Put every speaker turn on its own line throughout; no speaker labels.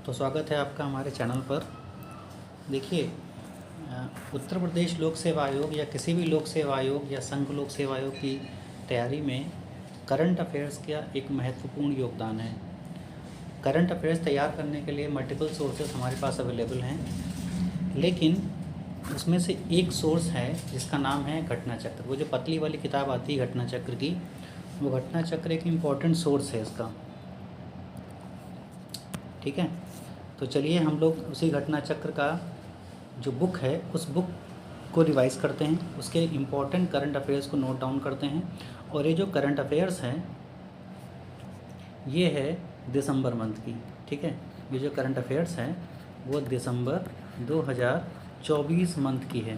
तो स्वागत है आपका हमारे चैनल पर। देखिए, उत्तर प्रदेश लोक सेवा आयोग या किसी भी लोक सेवा आयोग या संघ लोक सेवा आयोग की तैयारी में करंट अफेयर्स का एक महत्वपूर्ण योगदान है। करंट अफेयर्स तैयार करने के लिए मल्टीपल सोर्सेस हमारे पास अवेलेबल हैं, लेकिन उसमें से एक सोर्स है जिसका नाम है घटना चक्र। वो जो पतली वाली किताब आती है घटना चक्र की, वो घटना चक्र एक इम्पॉर्टेंट सोर्स है इसका। ठीक है, तो चलिए हम लोग उसी घटना चक्र का जो बुक है उस बुक को रिवाइज करते हैं, उसके इम्पॉर्टेंट करंट अफेयर्स को नोट डाउन करते हैं। और ये जो करंट अफेयर्स हैं ये है दिसंबर मंथ की। ठीक है, ये जो करंट अफेयर्स हैं वो दिसंबर 2024 मंथ की है।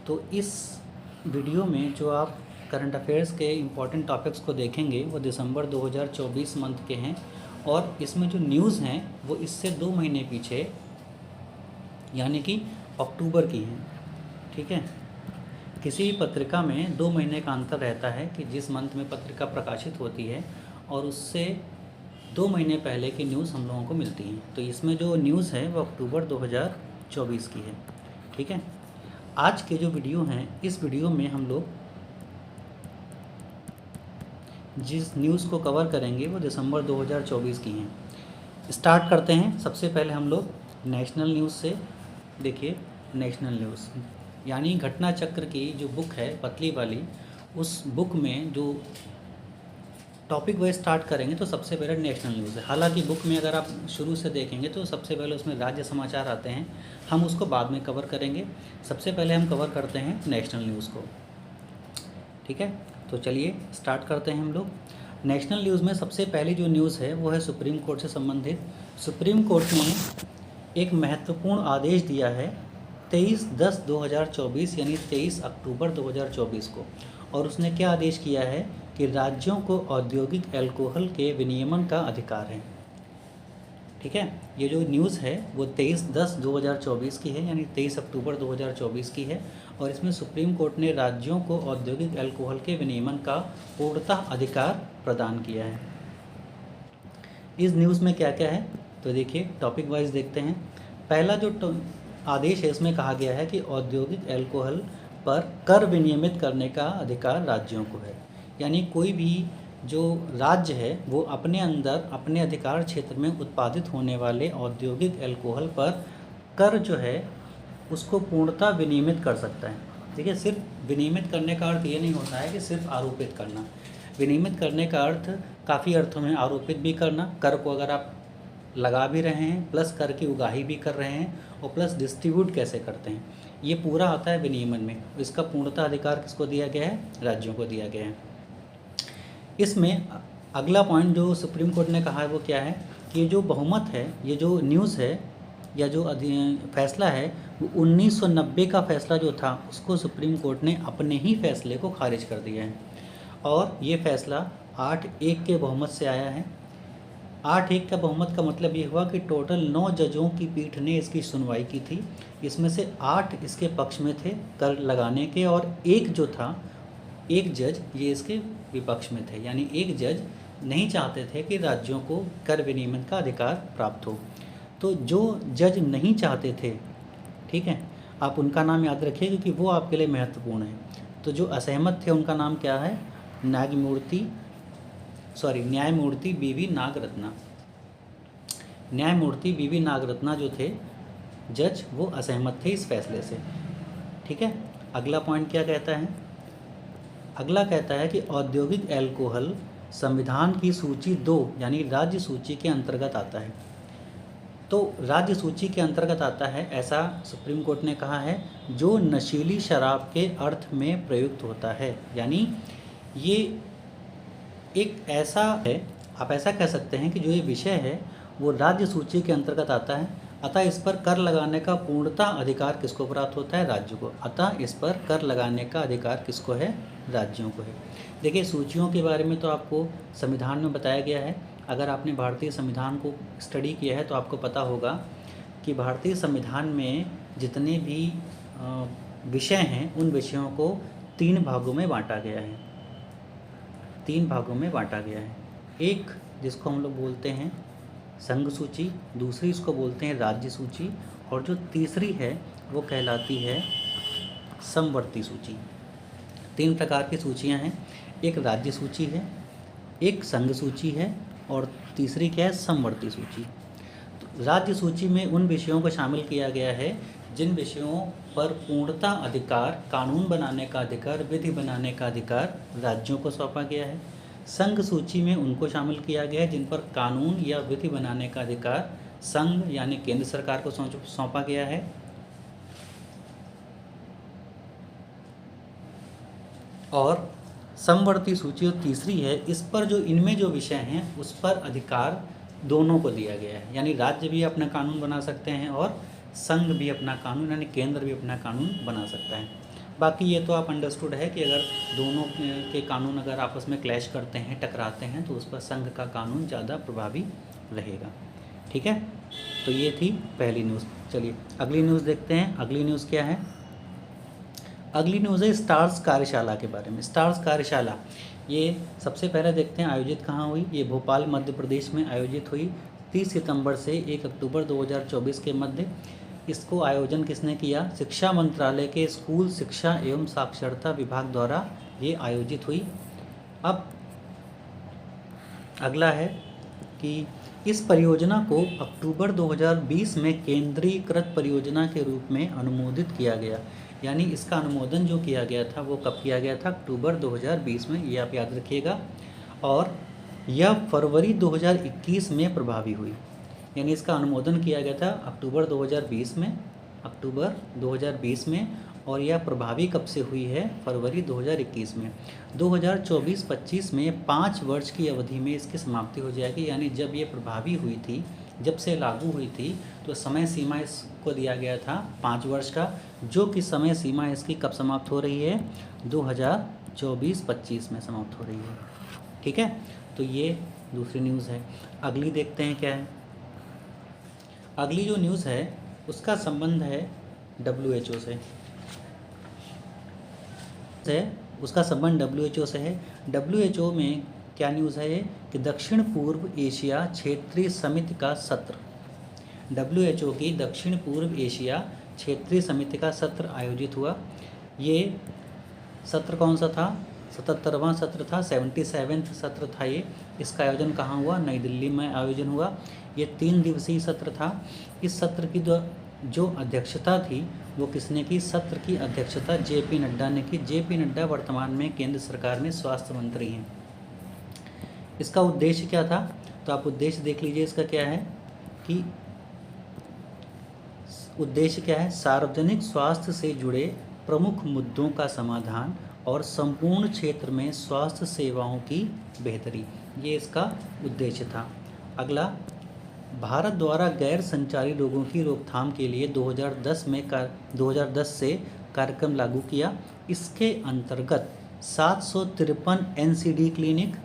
तो इस वीडियो में जो आप करंट अफेयर्स के इम्पॉर्टेंट टॉपिक्स को देखेंगे वो दिसंबर 2024 मंथ के हैं, और इसमें जो न्यूज़ हैं वो इससे 2 महीने पीछे यानी कि अक्टूबर की हैं। ठीक है, किसी भी पत्रिका में 2 महीने का अंतर रहता है कि जिस मंथ में पत्रिका प्रकाशित होती है और उससे 2 महीने पहले की न्यूज़ हम लोगों को मिलती है। तो इसमें जो न्यूज़ है वो अक्टूबर 2024 की है। ठीक है, आज के जो वीडियो हैं इस वीडियो में हम लोग जिस न्यूज़ को कवर करेंगे वो दिसंबर 2024 की हैं। स्टार्ट करते हैं। सबसे पहले हम लोग नेशनल न्यूज़ से। देखिए, नेशनल न्यूज़ यानी घटना चक्र की जो बुक है पतली वाली, उस बुक में जो टॉपिक वाइज स्टार्ट करेंगे तो सबसे पहले नेशनल न्यूज़ है। हालांकि बुक में अगर आप शुरू से देखेंगे तो सबसे पहले उसमें राज्य समाचार आते हैं, हम उसको बाद में कवर करेंगे। सबसे पहले हम कवर करते हैं नेशनल न्यूज़ को। ठीक है, तो चलिए स्टार्ट करते हैं हम लोग। नेशनल न्यूज़ में सबसे पहली जो न्यूज़ है वो है सुप्रीम कोर्ट से संबंधित। सुप्रीम कोर्ट ने एक महत्वपूर्ण आदेश दिया है 23/10/2024 यानी 23 अक्टूबर 2024 को। और उसने क्या आदेश किया है कि राज्यों को औद्योगिक अल्कोहल के विनियमन का अधिकार है। ठीक है, ये जो न्यूज़ है वो 23/10/2024 की है यानी 23 अक्टूबर 2024 की है। और इसमें सुप्रीम कोर्ट ने राज्यों को औद्योगिक अल्कोहल के विनियमन का पूर्णतः अधिकार प्रदान किया है। इस न्यूज़ में क्या क्या है तो देखिए, टॉपिक वाइज देखते हैं। पहला जो आदेश है इसमें कहा गया है कि औद्योगिक अल्कोहल पर कर विनियमित करने का अधिकार राज्यों को है। यानी कोई भी जो राज्य है वो अपने अंदर अपने अधिकार क्षेत्र में उत्पादित होने वाले औद्योगिक अल्कोहल पर कर जो है उसको पूर्णतः विनियमित कर सकता है। ठीक है, सिर्फ विनियमित करने का अर्थ ये नहीं होता है कि सिर्फ आरोपित करना। विनियमित करने का अर्थ काफ़ी अर्थों में आरोपित भी करना, कर को अगर आप लगा भी रहे हैं प्लस कर की उगाही भी कर रहे हैं और प्लस डिस्ट्रीब्यूट कैसे करते हैं, ये पूरा आता है विनियमन में। इसका पूर्णतः अधिकार किसको दिया गया है? राज्यों को दिया गया है। इसमें अगला पॉइंट जो सुप्रीम कोर्ट ने कहा है वो क्या है कि ये जो बहुमत है, ये जो न्यूज़ है या जो फैसला है वो 1990 का फैसला जो था उसको सुप्रीम कोर्ट ने अपने ही फैसले को खारिज कर दिया है। और ये फैसला 8-1 के बहुमत से आया है। 8-1 का बहुमत का मतलब ये हुआ कि टोटल 9 जजों की पीठ ने इसकी सुनवाई की थी। इसमें से 8 इसके पक्ष में थे कर लगाने के, और एक जो था एक जज ये इसके विपक्ष में थे। यानी एक जज नहीं चाहते थे कि राज्यों को कर विनियमन का अधिकार प्राप्त हो। तो जो जज नहीं चाहते थे, ठीक है, आप उनका नाम याद रखिए क्योंकि वो आपके लिए महत्वपूर्ण है। तो जो असहमत थे उनका नाम क्या है? न्यायमूर्ति बीवी नागरत्ना। न्यायमूर्ति बीवी नागरत्ना जो थे जज, वो असहमत थे इस फैसले से। ठीक है, अगला पॉइंट क्या कहता है? अगला कहता है कि औद्योगिक अल्कोहल संविधान की सूची 2 यानी राज्य सूची के अंतर्गत आता है। तो राज्य सूची के अंतर्गत आता है ऐसा सुप्रीम कोर्ट ने कहा है जो नशीली शराब के अर्थ में प्रयुक्त होता है। यानी ये एक ऐसा है, आप ऐसा कह सकते हैं कि जो ये विषय है वो राज्य सूची के अंतर्गत आता है, अतः इस पर कर लगाने का पूर्णतः अधिकार किसको प्राप्त होता है? राज्यों को। अतः इस पर कर लगाने का अधिकार किसको है? राज्यों को है। देखिए, सूचियों के बारे में तो आपको संविधान में बताया गया है। अगर आपने भारतीय संविधान को स्टडी किया है तो आपको पता होगा कि भारतीय संविधान में जितने भी विषय हैं उन विषयों को 3 भागों में बांटा गया है। 3 भागों में बांटा गया है। एक जिसको हम लोग बोलते हैं संघ सूची, दूसरी इसको बोलते हैं राज्य सूची, और जो तीसरी है वो कहलाती है समवर्ती सूची। 3 प्रकार की सूचियां हैं, एक राज्य सूची है, एक संघ सूची है, और तीसरी क्या है, समवर्ती सूची। तो राज्य सूची में उन विषयों को शामिल किया गया है जिन विषयों पर पूर्णता अधिकार, कानून बनाने का अधिकार, विधि बनाने का अधिकार राज्यों को सौंपा गया है। संघ सूची में उनको शामिल किया गया है जिन पर कानून या विधि बनाने का अधिकार संघ यानी केंद्र सरकार को सौंपा गया है। और समवर्ती सूची जो तीसरी है, इस पर जो इनमें जो विषय हैं उस पर अधिकार दोनों को दिया गया है, यानी राज्य भी अपना कानून बना सकते हैं और संघ भी अपना कानून यानी केंद्र भी अपना कानून बना सकता है। बाकी ये तो आप अंडरस्टूड है कि अगर दोनों के कानून अगर आपस में क्लैश करते हैं, टकराते हैं, तो उस पर संघ का कानून ज़्यादा प्रभावी रहेगा। ठीक है, तो ये थी पहली न्यूज़। चलिए अगली न्यूज़ देखते हैं। अगली न्यूज़ क्या है? अगली न्यूज़ है स्टार्स कार्यशाला के बारे में। स्टार्स कार्यशाला ये सबसे पहले देखते हैं आयोजित कहाँ हुई। ये भोपाल मध्य प्रदेश में आयोजित हुई 30 सितंबर से 1 अक्टूबर 2024 के मध्य। इसको आयोजन किसने किया? शिक्षा मंत्रालय के स्कूल शिक्षा एवं साक्षरता विभाग द्वारा ये आयोजित हुई। अब अगला है कि इस परियोजना को अक्टूबर 2020 में केंद्रीकृत परियोजना के रूप में अनुमोदित किया गया, यानी इसका अनुमोदन जो किया गया था वो कब किया गया था? अक्टूबर 2020 में, ये आप याद रखिएगा। और यह फरवरी 2021 में प्रभावी हुई, यानी इसका अनुमोदन किया गया था अक्टूबर 2020 में, अक्टूबर 2020 में, और यह प्रभावी कब से हुई है? फरवरी 2021 में। 2024-25 में 5 वर्ष की अवधि में इसकी समाप्ति हो जाएगी, यानी जब ये प्रभावी हुई थी, जब से लागू हुई थी, तो समय सीमा इसको दिया गया था 5 वर्ष का, जो कि समय सीमा इसकी कब समाप्त हो रही है? 2024-25 में समाप्त हो रही है। ठीक है, तो ये दूसरी न्यूज़ है। अगली देखते हैं क्या है। अगली जो न्यूज़ है उसका संबंध है WHO से, उसका संबंध WHO से है। WHO में क्या न्यूज़ है ये कि दक्षिण पूर्व एशिया क्षेत्रीय समिति का सत्र, WHO की दक्षिण पूर्व एशिया क्षेत्रीय समिति का सत्र आयोजित हुआ। ये सत्र कौन सा था? 77वां सत्र था, 77वां सत्र था ये। इसका आयोजन कहाँ हुआ? नई दिल्ली में आयोजन हुआ। ये 3 दिवसीय सत्र था। इस सत्र की जो अध्यक्षता थी वो किसने की? सत्र की अध्यक्षता JP नड्डा ने की। JP नड्डा वर्तमान में केंद्र सरकार में स्वास्थ्य मंत्री हैं। इसका उद्देश्य क्या था? तो आप उद्देश्य देख लीजिए इसका क्या है कि उद्देश्य क्या है? सार्वजनिक स्वास्थ्य से जुड़े प्रमुख मुद्दों का समाधान और संपूर्ण क्षेत्र में स्वास्थ्य सेवाओं की बेहतरी, ये इसका उद्देश्य था। अगला, भारत द्वारा गैर संचारी रोगों की रोकथाम के लिए 2010 से कार्यक्रम लागू किया। इसके अंतर्गत 753 NCD clinic,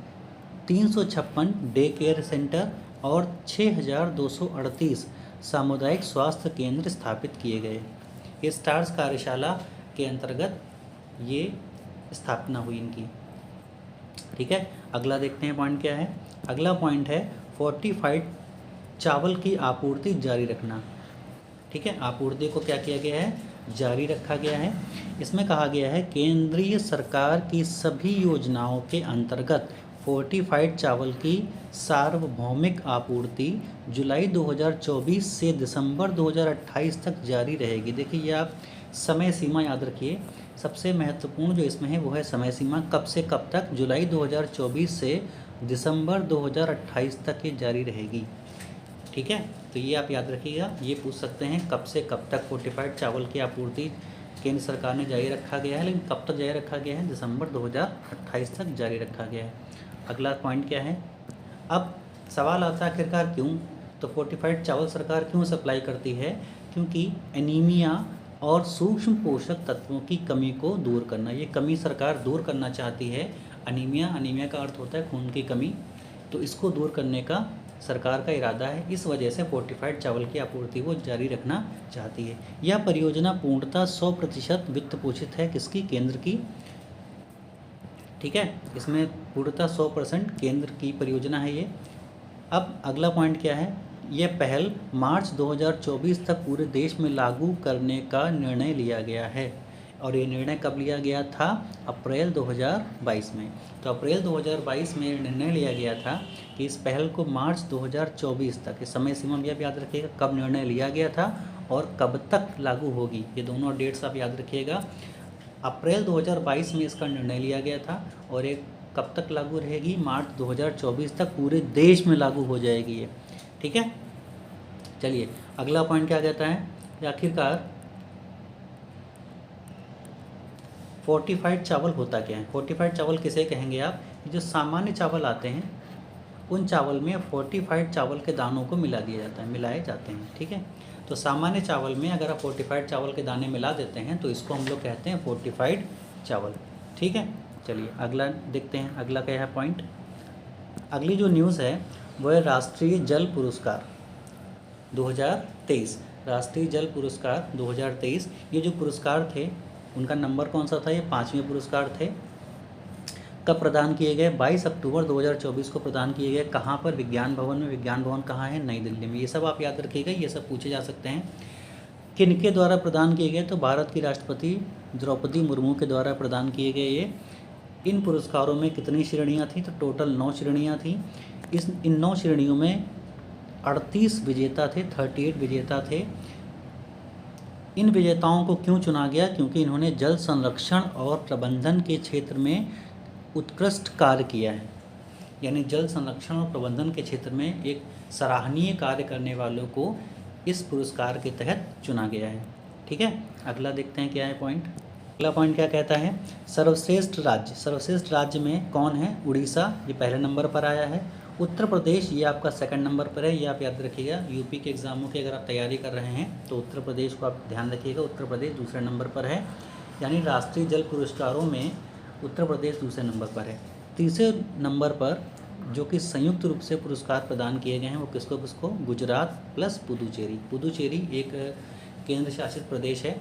356 day care centre और 6238 सामुदायिक स्वास्थ्य केंद्र स्थापित किए गए। ये स्टार्स कार्यशाला के अंतर्गत ये स्थापना हुई इनकी। ठीक है, अगला देखते हैं पॉइंट क्या है। अगला पॉइंट है फोर्टिफाइड चावल की आपूर्ति जारी रखना। ठीक है, आपूर्ति को क्या किया गया है? जारी रखा गया है। इसमें कहा गया है केंद्रीय सरकार की सभी योजनाओं के अंतर्गत फोर्टिफाइड चावल की सार्वभौमिक आपूर्ति जुलाई 2024 से दिसंबर 2028 तक जारी रहेगी। देखिए ये आप समय सीमा याद रखिए, सबसे महत्वपूर्ण जो इसमें है वो है समय सीमा, कब से कब तक? जुलाई 2024 से दिसंबर 2028 तक ये जारी रहेगी। ठीक है, तो ये आप याद रखिएगा। ये पूछ सकते हैं कब से कब तक फोर्टिफाइड चावल की आपूर्ति केंद्र सरकार ने जारी रखा गया है, लेकिन कब तक जारी रखा गया है? दिसंबर 2028 तक जारी रखा गया है। अगला पॉइंट क्या है? अब सवाल आता है आखिरकार क्यों? तो फोर्टिफाइड चावल सरकार क्यों सप्लाई करती है? क्योंकि एनीमिया और सूक्ष्म पोषक तत्वों की कमी को दूर करना, ये कमी सरकार दूर करना चाहती है। अनीमिया का अर्थ होता है खून की कमी, तो इसको दूर करने का सरकार का इरादा है। इस वजह से फोर्टिफाइड चावल की आपूर्ति वो जारी रखना चाहती है। यह परियोजना पूर्णतः 100% वित्त पोषित है। किसकी? केंद्र की। ठीक है, इसमें पूर्णतः 100% केंद्र की परियोजना है ये। अब अगला पॉइंट क्या है? यह पहल मार्च 2024 तक पूरे देश में लागू करने का निर्णय लिया गया है। और ये निर्णय कब लिया गया था? अप्रैल 2022 में। तो अप्रैल 2022 में निर्णय लिया गया था कि इस पहल को मार्च 2024 तक, इस समय सीमा भी आप याद रखिएगा कब निर्णय लिया गया था और कब तक लागू होगी, ये दोनों डेट्स आप याद रखिएगा। अप्रैल 2022 में इसका निर्णय लिया गया था और ये कब तक लागू रहेगी? मार्च 2024 तक पूरे देश में लागू हो जाएगी ये, ठीक है। चलिए अगला पॉइंट क्या कहता है कि आखिरकार फोर्टिफाइड चावल होता क्या है? फोर्टिफाइड चावल किसे कहेंगे आप? जो सामान्य चावल आते हैं उन चावल में फोर्टिफाइड चावल के दानों को मिलाए जाते हैं, ठीक है। तो सामान्य चावल में अगर आप फोर्टिफाइड चावल के दाने मिला देते हैं तो इसको हम लोग कहते हैं फोर्टिफाइड चावल, ठीक है। चलिए अगला देखते हैं, अगला क्या है पॉइंट। अगली जो न्यूज़ है वो है राष्ट्रीय जल पुरस्कार 2023। राष्ट्रीय जल पुरस्कार 2023, ये जो पुरस्कार थे उनका नंबर कौन सा था? ये 5वें पुरस्कार थे। कब प्रदान किए गए? 22 अक्टूबर 2024 को प्रदान किए गए। कहाँ पर? विज्ञान भवन में। विज्ञान भवन कहाँ है? नई दिल्ली में। ये सब आप याद रखिएगा, ये सब पूछे जा सकते हैं। किनके द्वारा प्रदान किए गए? तो भारत की राष्ट्रपति द्रौपदी मुर्मू के द्वारा प्रदान किए गए ये। इन पुरस्कारों में कितनी श्रेणियाँ थी? तो टोटल 9 श्रेणियाँ थी। इन 9 श्रेणियों में 38 विजेता थे, 38 विजेता थे। इन विजेताओं को क्यों चुना गया? क्योंकि इन्होंने जल संरक्षण और प्रबंधन के क्षेत्र में उत्कृष्ट कार्य किया है। यानी जल संरक्षण और प्रबंधन के क्षेत्र में एक सराहनीय कार्य करने वालों को इस पुरस्कार के तहत चुना गया है, ठीक है। अगला देखते हैं क्या है पॉइंट। अगला पॉइंट क्या कहता है? सर्वश्रेष्ठ राज्य। सर्वश्रेष्ठ राज्य में कौन है? उड़ीसा, ये पहले नंबर पर आया है। उत्तर प्रदेश ये आपका सेकंड नंबर पर है, ये आप याद रखिएगा। यूपी के एग्ज़ामों की अगर आप तैयारी कर रहे हैं तो उत्तर प्रदेश को आप ध्यान रखिएगा, उत्तर प्रदेश दूसरे नंबर पर है। यानी राष्ट्रीय जल पुरस्कारों में उत्तर प्रदेश दूसरे नंबर पर है। तीसरे नंबर पर जो कि संयुक्त रूप से पुरस्कार प्रदान किए गए हैं वो किसको? गुजरात प्लस पुदुचेरी। पुदुचेरी एक केंद्र शासित प्रदेश है,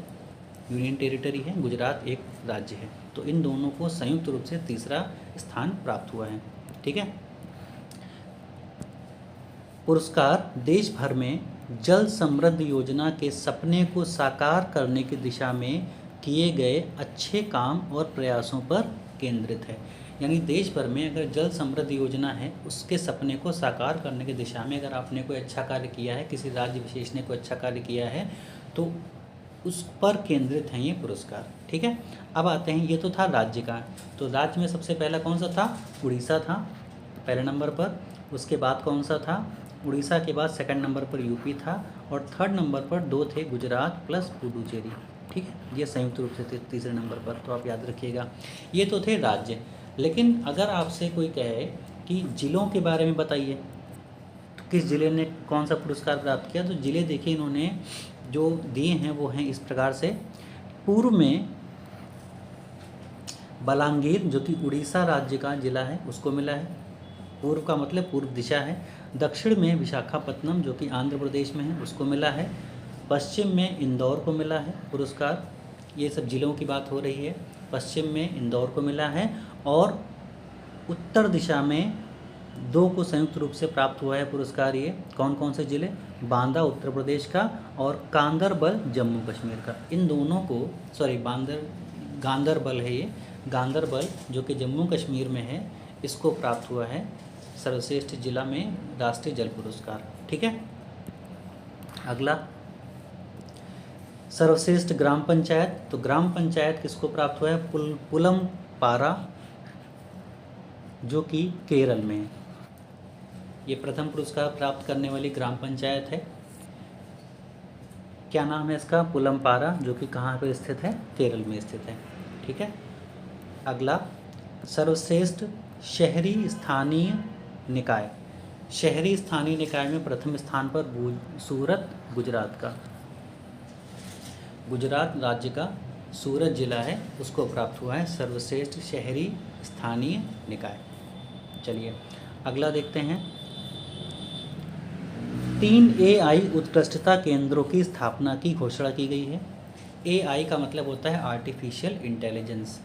यूनियन टेरिटरी है, गुजरात एक राज्य है। तो इन दोनों को संयुक्त रूप से तीसरा स्थान प्राप्त हुआ है, ठीक है। पुरस्कार देश भर में जल समृद्धि योजना के सपने को साकार करने की दिशा में किए गए अच्छे काम और प्रयासों पर केंद्रित है। यानी देश भर में अगर जल समृद्धि योजना है उसके सपने को साकार करने की दिशा में अगर आपने कोई अच्छा कार्य किया है, किसी राज्य विशेष ने कोई अच्छा कार्य किया है तो उस पर केंद्रित हैं ये पुरस्कार, ठीक है। अब आते हैं, ये तो था राज्य का। तो राज्य में सबसे पहला कौन सा था? उड़ीसा था पहले नंबर पर। उसके बाद कौन सा था? उड़ीसा के बाद सेकंड नंबर पर यूपी था और थर्ड नंबर पर 2 थे, गुजरात प्लस पुडुचेरी, ठीक है। ये संयुक्त रूप से थे तीसरे नंबर पर, तो आप याद रखिएगा। ये तो थे राज्य। लेकिन अगर आपसे कोई कहे कि जिलों के बारे में बताइए तो किस जिले ने कौन सा पुरस्कार प्राप्त किया, तो जिले देखिए इन्होंने जो दिए हैं वो हैं इस प्रकार से। पूर्व में बलांगीर जो कि उड़ीसा राज्य का जिला है उसको मिला है, पूर्व का मतलब पूर्व दिशा है। दक्षिण में विशाखापत्तनम जो कि आंध्र प्रदेश में है उसको मिला है। पश्चिम में इंदौर को मिला है पुरस्कार। ये सब जिलों की बात हो रही है। पश्चिम में इंदौर को मिला है और उत्तर दिशा में 2 को संयुक्त रूप से प्राप्त हुआ है पुरस्कार। ये कौन कौन से जिले? बांदा उत्तर प्रदेश का और गांदरबल जम्मू कश्मीर का। इन दोनों को गांदरबल है ये, गांदरबल जो कि जम्मू कश्मीर में है, इसको प्राप्त हुआ है सर्वश्रेष्ठ जिला में राष्ट्रीय जल पुरस्कार, ठीक है। अगला सर्वश्रेष्ठ ग्राम पंचायत। तो ग्राम पंचायत किसको प्राप्त हुआ है? पुलम पारा जो कि केरल में है। ये प्रथम पुरस्कार प्राप्त करने वाली ग्राम पंचायत है। क्या नाम है इसका? पुलमपारा, जो कि कहाँ पर स्थित है? केरल में स्थित है, ठीक है। अगला सर्वश्रेष्ठ शहरी स्थानीय निकाय। शहरी स्थानीय निकाय में प्रथम स्थान पर सूरत, गुजरात का, गुजरात राज्य का सूरत जिला है, उसको प्राप्त हुआ है सर्वश्रेष्ठ शहरी स्थानीय निकाय। चलिए अगला देखते हैं। 3 AI उत्कृष्टता केंद्रों की स्थापना की घोषणा की गई है। AI का मतलब होता है आर्टिफिशियल इंटेलिजेंस।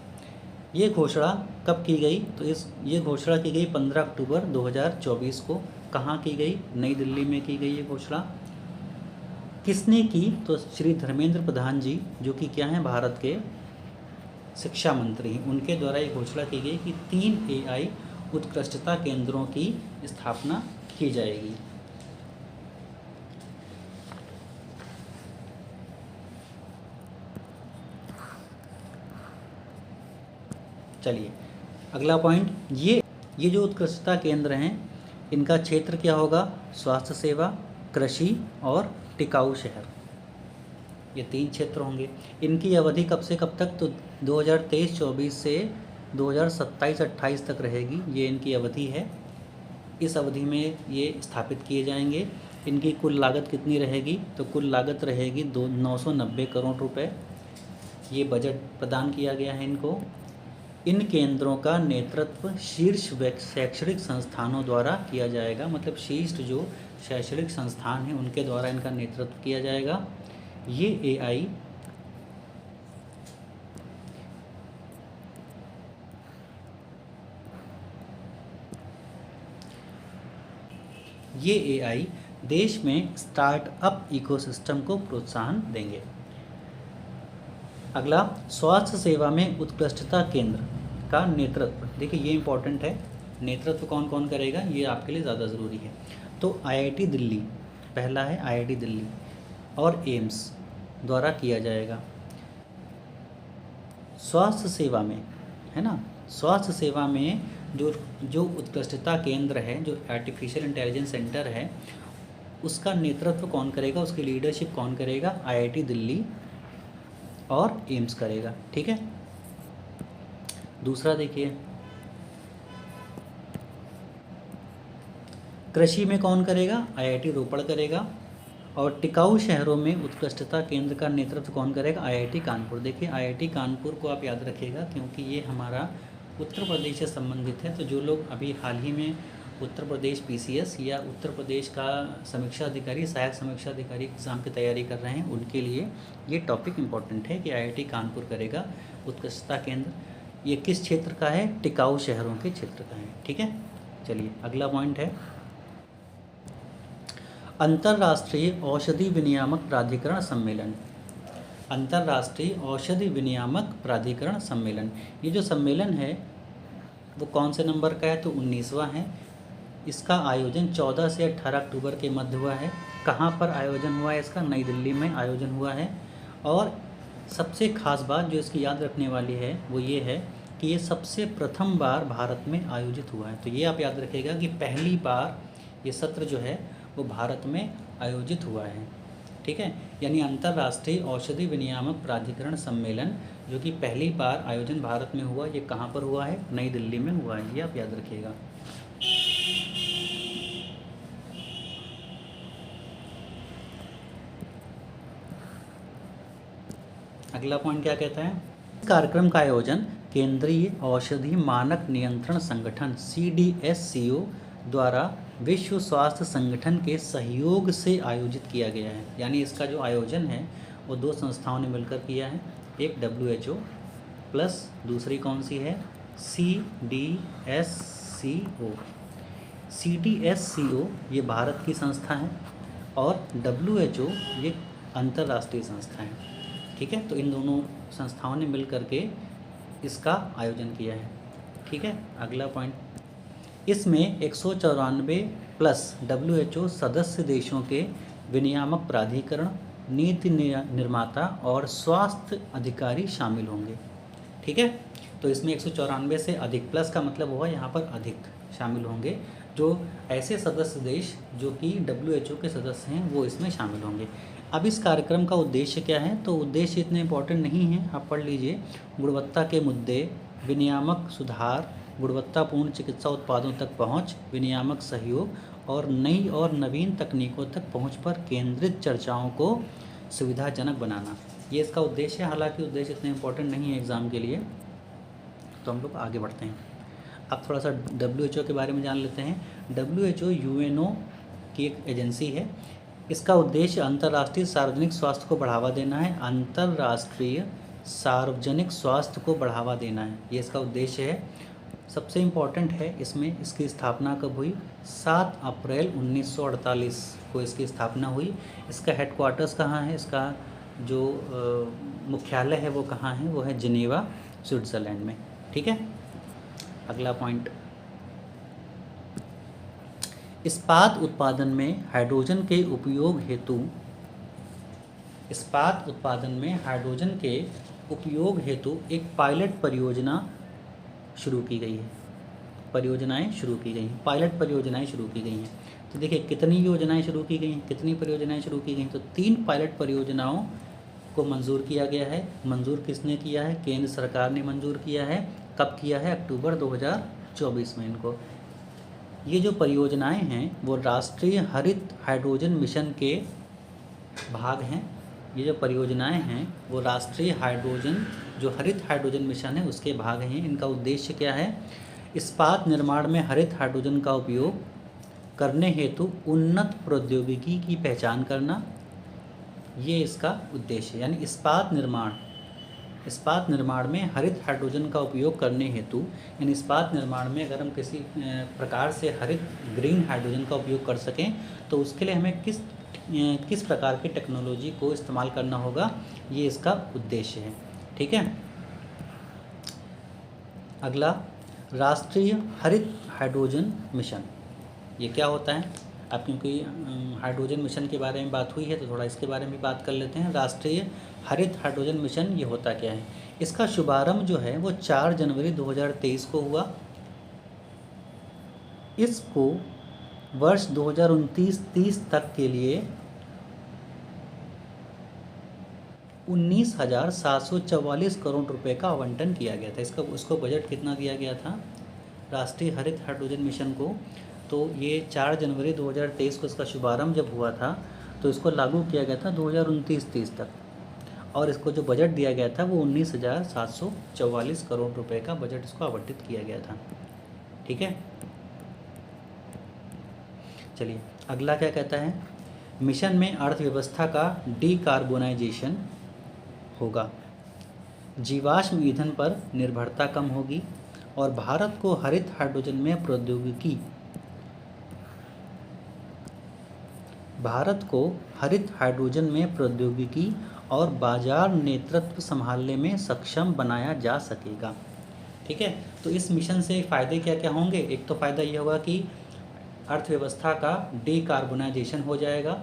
ये घोषणा कब की गई? तो ये घोषणा की गई 15 अक्टूबर 2024 को कहाँ की गई? नई दिल्ली में की गई ये घोषणा। किसने की? तो श्री धर्मेंद्र प्रधान जी, जो कि क्या हैं, भारत के शिक्षा मंत्री हैं, उनके द्वारा ये घोषणा की गई कि 3 AI उत्कृष्टता केंद्रों की स्थापना की जाएगी। चलिए अगला पॉइंट, ये जो उत्कृष्टता केंद्र हैं इनका क्षेत्र क्या होगा? स्वास्थ्य सेवा, कृषि और टिकाऊ शहर, ये 3 क्षेत्र होंगे। इनकी अवधि कब से कब तक? तो 2023-24 से 2027-28 तक रहेगी, ये इनकी अवधि है। इस अवधि में ये स्थापित किए जाएंगे। इनकी कुल लागत कितनी रहेगी? तो कुल लागत रहेगी 990 करोड़ रुपए। ये बजट प्रदान किया गया है इनको। इन केंद्रों का नेतृत्व शीर्ष शैक्षणिक संस्थानों द्वारा किया जाएगा, मतलब शीर्ष जो शैक्षणिक संस्थान हैं उनके द्वारा इनका नेतृत्व किया जाएगा। ये AI देश में स्टार्टअप इकोसिस्टम को प्रोत्साहन देंगे। अगला, स्वास्थ्य सेवा में उत्कृष्टता केंद्र का नेतृत्व, देखिए ये इम्पोर्टेंट है, नेतृत्व कौन कौन करेगा ये आपके लिए ज़्यादा ज़रूरी है। तो IIT दिल्ली पहला है, IIT दिल्ली और एम्स द्वारा किया जाएगा। स्वास्थ्य सेवा में, है ना, स्वास्थ्य सेवा में जो उत्कृष्टता केंद्र है, जो आर्टिफिशियल इंटेलिजेंस सेंटर है, उसका नेतृत्व कौन करेगा, उसकी लीडरशिप कौन करेगा? IIT दिल्ली और एम्स करेगा। ठीक है, दूसरा देखिए, कृषि में कौन करेगा? IIT रोपड़ करेगा। और टिकाऊ शहरों में उत्कृष्टता केंद्र का नेतृत्व कौन करेगा? IIT कानपुर। देखिए IIT कानपुर को आप याद रखिएगा, क्योंकि ये हमारा उत्तर प्रदेश से संबंधित है। तो जो लोग अभी हाल ही में उत्तर प्रदेश PCS या उत्तर प्रदेश का समीक्षा अधिकारी, सहायक समीक्षा अधिकारी एग्ज़ाम की तैयारी कर रहे हैं, उनके लिए ये टॉपिक इम्पोर्टेंट है कि IIT कानपुर करेगा उत्कृष्टता केंद्र। ये किस क्षेत्र का है? टिकाऊ शहरों के क्षेत्र का है। ठीक है, चलिए अगला पॉइंट है, अंतर्राष्ट्रीय औषधि विनियामक प्राधिकरण सम्मेलन। अंतर्राष्ट्रीय औषधि विनियामक प्राधिकरण सम्मेलन, ये जो सम्मेलन है वो कौन से नंबर का है? तो 19वां है। इसका आयोजन 14 से 18 अक्टूबर के मध्य हुआ है। कहाँ पर आयोजन हुआ है इसका? नई दिल्ली में आयोजन हुआ है। और सबसे खास बात जो इसकी याद रखने वाली है वो ये है कि ये सबसे प्रथम बार भारत में आयोजित हुआ है। तो ये आप याद रखिएगा कि पहली बार ये सत्र जो है वो भारत में आयोजित हुआ है। ठीक है, यानी अंतर्राष्ट्रीय औषधि विनियामक प्राधिकरण सम्मेलन जो कि पहली बार आयोजन भारत में हुआ, ये कहाँ पर हुआ है? नई दिल्ली में हुआ है, ये आप याद रखिएगा। अगला पॉइंट क्या कहता है? इस कार्यक्रम का आयोजन केंद्रीय औषधि मानक नियंत्रण संगठन CDSCO द्वारा विश्व स्वास्थ्य संगठन के सहयोग से आयोजित किया गया है। यानी इसका जो आयोजन है वो 2 संस्थाओं ने मिलकर किया है, एक WHO प्लस दूसरी कौन सी है? CDSCO। CDSCO ये भारत की संस्था है और WHO ये अंतर्राष्ट्रीय संस्था है। ठीक है, तो इन दोनों संस्थाओं ने मिल करके इसका आयोजन किया है। ठीक है, अगला पॉइंट, इसमें 194 प्लस WHO सदस्य देशों के विनियामक प्राधिकरण, नीति निर्माता और स्वास्थ्य अधिकारी शामिल होंगे। ठीक है, तो इसमें 194 से अधिक, प्लस का मतलब हुआ यहाँ पर अधिक शामिल होंगे, जो ऐसे सदस्य देश जो कि WHO के सदस्य हैं वो इसमें शामिल होंगे। अब इस कार्यक्रम का उद्देश्य क्या है? तो उद्देश्य इतने इम्पोर्टेंट नहीं है, आप पढ़ लीजिए। गुणवत्ता के मुद्दे, विनियामक सुधार, गुणवत्तापूर्ण चिकित्सा उत्पादों तक पहुंच, विनियामक सहयोग और नई और नवीन तकनीकों तक पहुंच पर केंद्रित चर्चाओं को सुविधाजनक बनाना, ये इसका उद्देश्य है। हालांकि उद्देश्य इतने इम्पोर्टेंट नहीं है एग्ज़ाम के लिए, तो हम लोग आगे बढ़ते हैं। अब थोड़ा सा WHO के बारे में जान लेते हैं। WHO UNO की एक एजेंसी है। इसका उद्देश्य अंतर्राष्ट्रीय सार्वजनिक स्वास्थ्य को बढ़ावा देना है। अंतर्राष्ट्रीय सार्वजनिक स्वास्थ्य को बढ़ावा देना है, ये इसका उद्देश्य है। सबसे इम्पॉर्टेंट है इसमें, इसकी स्थापना कब हुई? 7 अप्रैल 1948 को इसकी स्थापना हुई। इसका हेडक्वार्टर्स कहाँ है? इसका जो मुख्यालय है वो कहाँ है? वो है जिनेवा, स्विट्ज़रलैंड में। ठीक है, अगला पॉइंट, इस्पात उत्पादन में हाइड्रोजन के उपयोग हेतु, इस्पात उत्पादन में हाइड्रोजन के उपयोग हेतु एक पायलट परियोजना शुरू की गई है। परियोजनाएं शुरू की गई हैं, पायलट परियोजनाएं शुरू की गई हैं। तो देखिए कितनी योजनाएं शुरू की गई हैं, कितनी परियोजनाएं शुरू की गई हैं? तो 3 पायलट परियोजनाओं को मंजूर किया गया है। मंजूर किसने किया है? केंद्र सरकार ने मंजूर किया है। कब किया है? अक्टूबर 2024 में इनको। ये जो परियोजनाएं हैं वो राष्ट्रीय हरित हाइड्रोजन मिशन के भाग हैं। ये जो परियोजनाएं हैं वो राष्ट्रीय हाइड्रोजन, जो हरित हाइड्रोजन मिशन है उसके भाग हैं। इनका उद्देश्य क्या है? इस्पात निर्माण में हरित हाइड्रोजन का उपयोग करने हेतु उन्नत प्रौद्योगिकी की पहचान करना, ये इसका उद्देश्य है। यानी इस्पात निर्माण में हरित हाइड्रोजन का उपयोग करने हेतु, यानी इस्पात निर्माण में अगर हम किसी प्रकार से हरित ग्रीन हाइड्रोजन का उपयोग कर सकें तो उसके लिए हमें किस प्रकार की टेक्नोलॉजी को इस्तेमाल करना होगा, ये इसका उद्देश्य है। ठीक है, अगला, राष्ट्रीय हरित हाइड्रोजन मिशन, ये क्या होता है? अब क्योंकि हाइड्रोजन मिशन के बारे में बात हुई है तो थोड़ा इसके बारे में बात कर लेते हैं। राष्ट्रीय हरित हाइड्रोजन मिशन ये होता क्या है? इसका शुभारंभ जो है वो 4 जनवरी 2023 को हुआ। इसको वर्ष 2029-30 तक के लिए 19,744 करोड़ रुपए का आवंटन किया गया था। उसको बजट कितना दिया गया था राष्ट्रीय हरित हाइड्रोजन मिशन को? तो ये 4 जनवरी 2023 को इसका शुभारंभ जब हुआ था तो इसको लागू किया गया था 2029-30 तक, और इसको जो बजट दिया गया था वो 19,744 करोड़ रुपए का बजट इसको आवंटित किया गया था। ठीक है, चलिए अगला क्या कहता है? मिशन में अर्थव्यवस्था का डीकार्बोनाइजेशन होगा, जीवाश्म ईंधन पर निर्भरता कम होगी और भारत को हरित हाइड्रोजन में प्रौद्योगिकी, भारत को हरित हाइड्रोजन में प्रौद्योगिकी और बाजार नेतृत्व संभालने में सक्षम बनाया जा सकेगा। ठीक है, तो इस मिशन से फ़ायदे क्या क्या होंगे? एक तो फ़ायदा ये होगा कि अर्थव्यवस्था का डीकार्बोनाइजेशन हो जाएगा।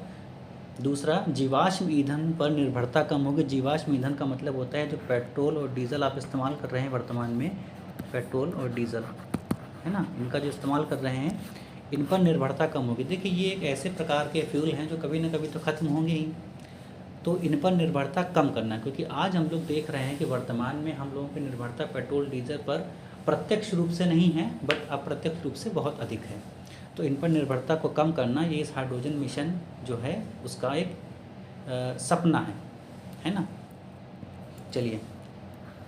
दूसरा, जीवाश्म ईंधन पर निर्भरता कम होगी। जीवाश्म ईंधन का मतलब होता है जो पेट्रोल और डीजल आप इस्तेमाल कर रहे हैं वर्तमान में, पेट्रोल और डीजल है ना, इनका जो इस्तेमाल कर रहे हैं इन पर निर्भरता कम होगी। देखिए ये एक ऐसे प्रकार के फ्यूल हैं जो कभी ना कभी तो ख़त्म होंगे ही, तो इन पर निर्भरता कम करना, क्योंकि आज हम लोग देख रहे हैं कि वर्तमान में हम लोगों की निर्भरता पेट्रोल डीजल पर प्रत्यक्ष रूप से नहीं है बट अप्रत्यक्ष रूप से बहुत अधिक है। तो इन पर निर्भरता को कम करना ये इस हाइड्रोजन मिशन जो है उसका एक सपना है ना। चलिए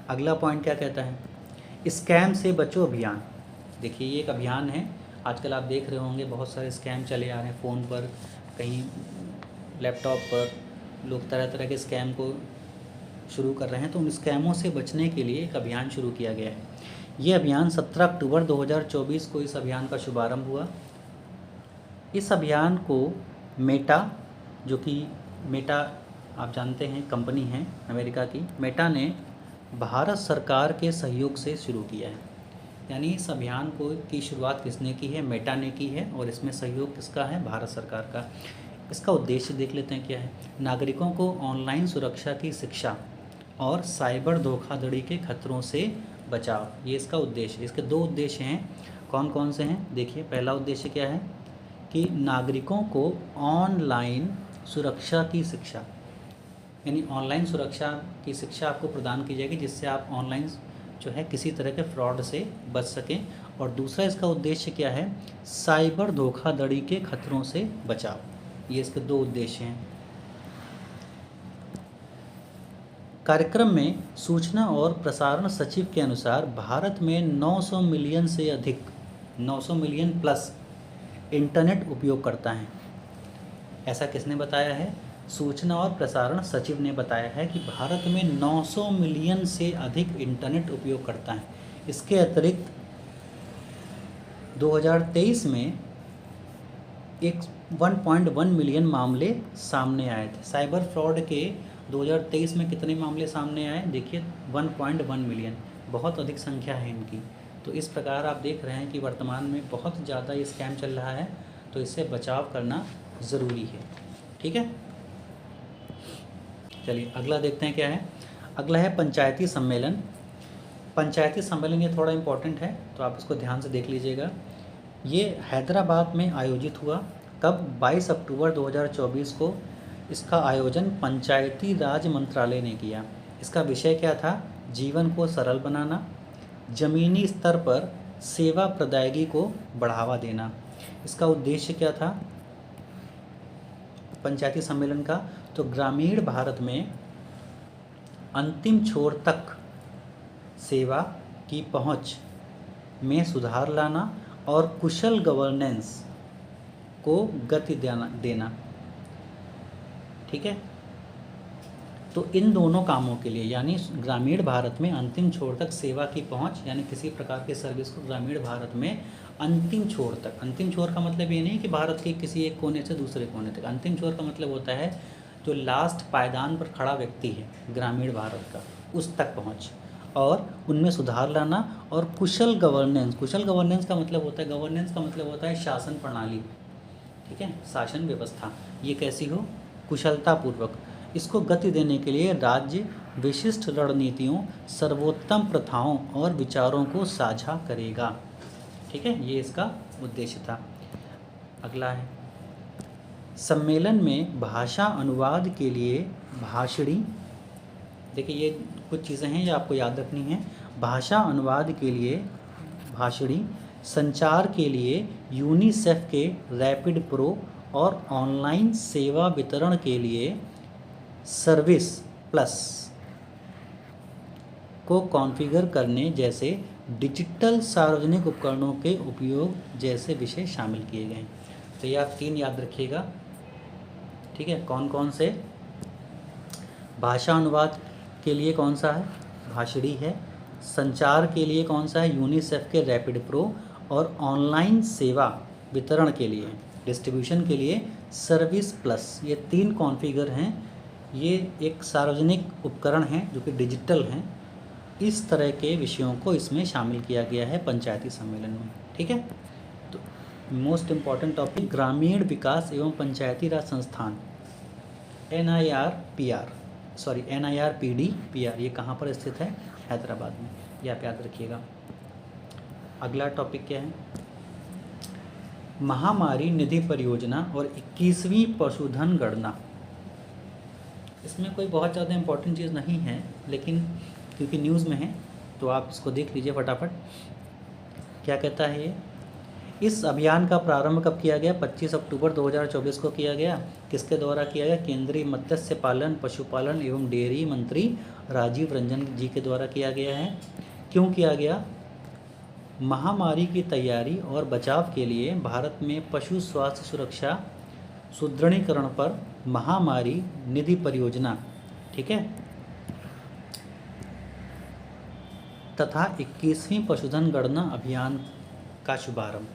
अगला पॉइंट क्या कहता है? स्कैम से बचो अभियान। देखिए ये एक अभियान है, आजकल आप देख रहे होंगे बहुत सारे स्कैम चले आ रहे हैं फ़ोन पर, कहीं लैपटॉप पर लोग तरह तरह के स्कैम को शुरू कर रहे हैं। तो उन स्कैमों से बचने के लिए एक अभियान शुरू किया गया है। ये अभियान 17 अक्टूबर 2024 को इस अभियान का शुभारंभ हुआ। इस अभियान को मेटा, जो कि मेटा आप जानते हैं कंपनी है अमेरिका की, मेटा ने भारत सरकार के सहयोग से शुरू किया है। यानी इस अभियान को की शुरुआत किसने की है? मेटा ने की है, और इसमें सहयोग किसका है? भारत सरकार का। इसका उद्देश्य देख लेते हैं क्या है। नागरिकों को ऑनलाइन सुरक्षा की शिक्षा और साइबर धोखाधड़ी के खतरों से बचाव, ये इसका उद्देश्य। इसके 2 उद्देश्य हैं। कौन कौन से हैं? देखिए पहला उद्देश्य क्या है कि नागरिकों को ऑनलाइन सुरक्षा की शिक्षा, यानी ऑनलाइन सुरक्षा की शिक्षा आपको प्रदान की जाएगी जिससे आप ऑनलाइन जो है किसी तरह के फ्रॉड से बच सकें। और दूसरा इसका उद्देश्य क्या है? साइबर धोखाधड़ी के खतरों से बचाव। ये इसके 2 उद्देश्य हैं। कार्यक्रम में सूचना और प्रसारण सचिव के अनुसार भारत में 900 मिलियन से अधिक, 900 मिलियन प्लस इंटरनेट उपयोगकर्ता हैं। ऐसा किसने बताया है? सूचना और प्रसारण सचिव ने बताया है कि भारत में 900 मिलियन से अधिक इंटरनेट उपयोगकर्ता हैं। इसके अतिरिक्त 2023 में एक 1.1 मिलियन मामले सामने आए थे। साइबर फ्रॉड के 2023 में कितने मामले सामने आए? देखिए 1.1 मिलियन, बहुत अधिक संख्या है इनकी। तो इस प्रकार आप देख रहे हैं कि वर्तमान में बहुत ज़्यादा ये स्कैम चल रहा है, तो इससे बचाव करना ज़रूरी है। ठीक है, चलिए अगला देखते हैं क्या है। अगला है पंचायती सम्मेलन। पंचायती सम्मेलन ये थोड़ा इम्पोर्टेंट है, तो आप इसको ध्यान से देख लीजिएगा। ये हैदराबाद में आयोजित हुआ। कब? 22 अक्टूबर 2024 को इसका आयोजन पंचायती राज मंत्रालय ने किया। इसका विषय क्या था? जीवन को सरल बनाना, ज़मीनी स्तर पर सेवा प्रदायगी को बढ़ावा देना। इसका उद्देश्य क्या था पंचायती सम्मेलन का? तो ग्रामीण भारत में अंतिम छोर तक सेवा की पहुंच में सुधार लाना और कुशल गवर्नेंस को गति देना। ठीक है, तो इन दोनों कामों के लिए, यानी ग्रामीण भारत में अंतिम छोर तक सेवा की पहुंच, यानी किसी प्रकार के सर्विस को ग्रामीण भारत में अंतिम छोर तक। अंतिम छोर का मतलब ये नहीं कि भारत के किसी एक कोने से दूसरे कोने तक। अंतिम छोर का मतलब होता है जो लास्ट पायदान पर खड़ा व्यक्ति है ग्रामीण भारत का, उस तक पहुँच, और उनमें सुधार लाना। और कुशल गवर्नेंस, कुशल गवर्नेंस का मतलब होता है, गवर्नेंस का मतलब होता है शासन प्रणाली। ठीक है, शासन व्यवस्था ये कैसी हो? कुशलतापूर्वक। इसको गति देने के लिए राज्य विशिष्ट रणनीतियों, सर्वोत्तम प्रथाओं और विचारों को साझा करेगा। ठीक है, ये इसका उद्देश्य था। अगला है सम्मेलन में भाषा अनुवाद के लिए भाषणी। देखिए ये कुछ चीज़ें हैं जो आपको याद रखनी है। भाषा अनुवाद के लिए भाषणी, संचार के लिए यूनिसेफ के रैपिड प्रो और ऑनलाइन सेवा वितरण के लिए सर्विस प्लस को कॉन्फ़िगर करने जैसे डिजिटल सार्वजनिक उपकरणों के उपयोग जैसे विषय शामिल किए गए। तो ये आप 3 याद रखिएगा। ठीक है, कौन कौन से? भाषा अनुवाद के लिए कौन सा है? भाषणी है। संचार के लिए कौन सा है? यूनिसेफ के रैपिड प्रो। और ऑनलाइन सेवा वितरण के लिए, डिस्ट्रीब्यूशन के लिए सर्विस प्लस। ये 3 कॉन्फ़िगर हैं। ये एक सार्वजनिक उपकरण हैं जो कि डिजिटल हैं। इस तरह के विषयों को इसमें शामिल किया गया है पंचायती सम्मेलन में। ठीक है, तो मोस्ट इम्पॉर्टेंट टॉपिक ग्रामीण विकास एवं पंचायती राज संस्थान NIRPD, ये कहाँ पर स्थित है? हैदराबाद में। ये आप याद रखिएगा। अगला टॉपिक क्या है? महामारी निधि परियोजना और 21वीं पशुधन गणना। इसमें कोई बहुत ज़्यादा इम्पोर्टेंट चीज़ नहीं है, लेकिन क्योंकि न्यूज़ में है तो आप इसको देख लीजिए फटाफट। क्या कहता है ये? इस अभियान का प्रारंभ कब किया गया? 25 अक्टूबर 2024 को किया गया। किसके द्वारा किया गया? केंद्रीय मत्स्य पालन, पशुपालन एवं डेयरी मंत्री राजीव रंजन जी के द्वारा किया गया है। क्यों किया गया? महामारी की तैयारी और बचाव के लिए भारत में पशु स्वास्थ्य सुरक्षा सुदृढ़ीकरण पर महामारी निधि परियोजना, ठीक है, तथा 21वीं पशुधन गणना अभियान का शुभारंभ।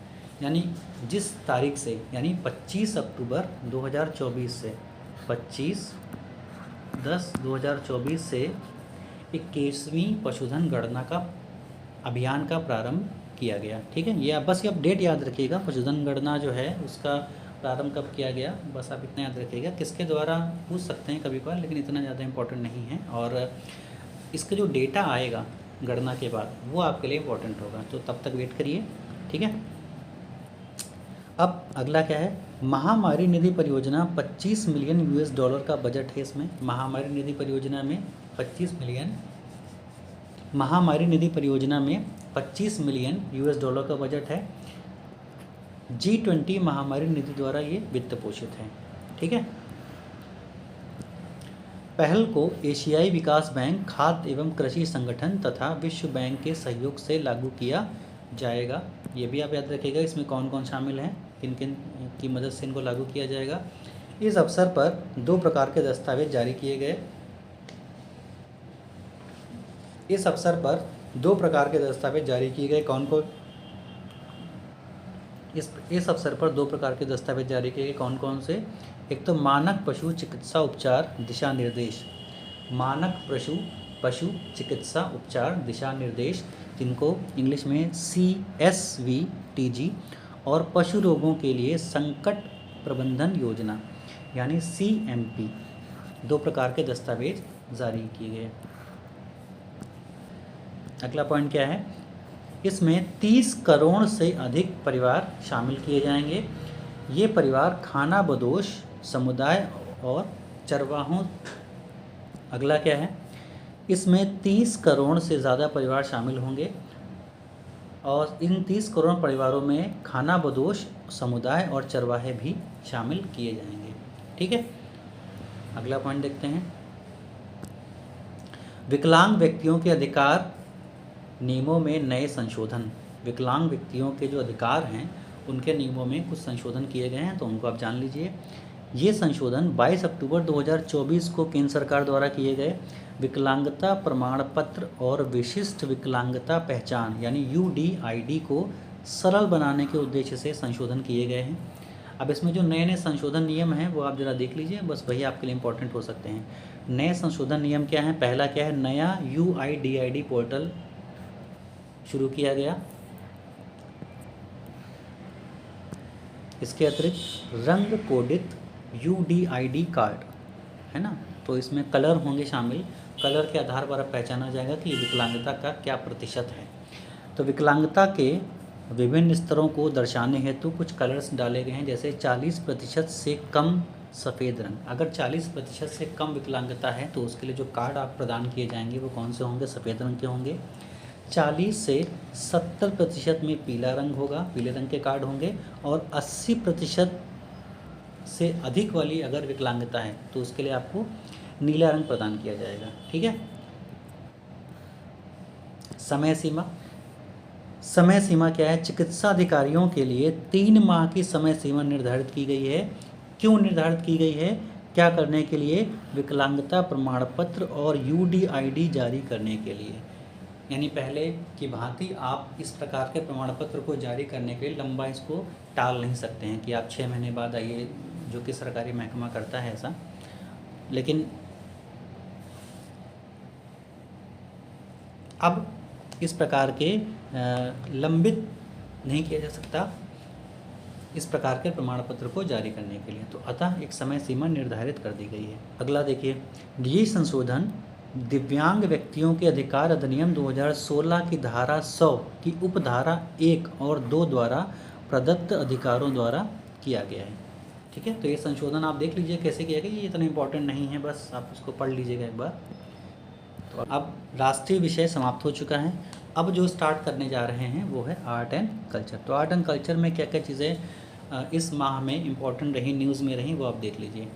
यानी जिस तारीख से, यानी 25 अक्टूबर 2024 से 25/10/2024 से 21वीं पशुधन गणना का अभियान का प्रारंभ किया गया। ठीक है, ये आप बस ये आप डेट याद रखिएगा। पशुधन गणना जो है उसका प्रारंभ कब किया गया, बस आप इतना याद रखिएगा। किसके द्वारा पूछ सकते हैं कभी कभार, लेकिन इतना ज़्यादा इम्पोर्टेंट नहीं है। और इसका जो डेटा आएगा गणना के बाद वो आपके लिए इम्पोर्टेंट होगा, तो तब तक वेट करिए। ठीक है, अब अगला क्या है? महामारी निधि परियोजना 25 मिलियन US$ का बजट है इसमें। महामारी निधि परियोजना में 25 मिलियन, महामारी निधि परियोजना में 25 मिलियन US$ का बजट है। G20 महामारी निधि द्वारा ये वित्त पोषित है। ठीक है, पहल को एशियाई विकास बैंक, खाद्य एवं कृषि संगठन तथा विश्व बैंक के सहयोग से लागू किया जाएगा। ये भी आप याद रखिएगा। इसमें कौन कौन शामिल हैं, किन किन की मदद से इनको लागू किया जाएगा। इस अवसर पर 2 प्रकार के दस्तावेज जारी किए गए। इस अवसर पर 2 प्रकार के दस्तावेज जारी किए गए। कौन कौन? इस अवसर पर 2 प्रकार के दस्तावेज जारी किए गए। कौन कौन से? एक तो मानक पशु चिकित्सा उपचार दिशा निर्देश, मानक पशु चिकित्सा उपचार दिशा निर्देश, जिनको इंग्लिश में CSVTG, और पशु रोगों के लिए संकट प्रबंधन योजना यानी CMP, 2 प्रकार के दस्तावेज जारी किए गए। अगला पॉइंट क्या है? इसमें 30 करोड़ से अधिक परिवार शामिल किए जाएंगे। ये परिवार खानाबदोश समुदाय और चरवाहों। अगला क्या है? इसमें 30 करोड़ से ज़्यादा परिवार शामिल होंगे और इन 30 करोड़ परिवारों में खानाबदोश समुदाय और चरवाहे भी शामिल किए जाएंगे। ठीक है, अगला पॉइंट देखते हैं। विकलांग व्यक्तियों के अधिकार नियमों में नए संशोधन। विकलांग व्यक्तियों के जो अधिकार हैं उनके नियमों में कुछ संशोधन किए गए हैं, तो उनको आप जान लीजिए। ये संशोधन 22 अक्टूबर 2024 को केंद्र सरकार द्वारा किए गए। विकलांगता प्रमाण पत्र और विशिष्ट विकलांगता पहचान यानी UDID को सरल बनाने के उद्देश्य से संशोधन किए गए हैं। अब इसमें जो नए नए संशोधन नियम हैं वो आप ज़रा देख लीजिए, बस वही आपके लिए इम्पोर्टेंट हो सकते हैं। नए संशोधन नियम क्या हैं? पहला क्या है? नया UIDID पोर्टल शुरू किया गया। इसके अतिरिक्त रंग कोडित UDID कार्ड है ना, तो इसमें कलर होंगे शामिल। कलर के आधार पर अब पहचाना जाएगा कि विकलांगता का क्या प्रतिशत है। तो विकलांगता के विभिन्न स्तरों को दर्शाने हेतु कुछ कलर्स डाले गए हैं, जैसे 40% से कम सफ़ेद रंग। अगर 40% से कम विकलांगता है तो उसके लिए जो कार्ड आप प्रदान किए जाएंगे वो कौन से होंगे? सफ़ेद रंग के होंगे। 40 से 70% में पीला रंग होगा, पीले रंग के कार्ड होंगे। और 80% से अधिक वाली अगर विकलांगता है तो उसके लिए आपको नीला रंग प्रदान किया जाएगा। ठीक है। समय सीमा क्या है? चिकित्सा अधिकारियों के लिए 3 माह की समय सीमा निर्धारित की गई है। क्यों निर्धारित की गई है? क्या करने के लिए? विकलांगता प्रमाण पत्र और UDID जारी करने के लिए। यानी पहले की भांति आप इस प्रकार के प्रमाण पत्र को जारी करने के लिए लंबा इसको टाल नहीं सकते हैं कि आप 6 महीने बाद आइए, जो कि सरकारी महकमा करता है ऐसा। लेकिन अब इस प्रकार के लंबित नहीं किया जा सकता इस प्रकार के प्रमाण पत्र को जारी करने के लिए, तो अतः एक समय सीमा निर्धारित कर दी गई है। अगला देखिए, ये संशोधन दिव्यांग व्यक्तियों के अधिकार अधिनियम 2016 की धारा 100 की उपधारा 1 और 2 द्वारा प्रदत्त अधिकारों द्वारा किया गया है। ठीक है, तो ये संशोधन आप देख लीजिए कैसे किया गया, ये इतना इम्पोर्टेंट नहीं है, बस आप इसको पढ़ लीजिएगा एक बार। तो अब राष्ट्रीय विषय समाप्त हो चुका है। अब जो स्टार्ट करने जा रहे हैं वो है आर्ट एंड कल्चर। तो आर्ट एंड कल्चर में क्या क्या चीज़ें इस माह में इम्पोर्टेंट रही, न्यूज़ में रही, वो आप देख लीजिए।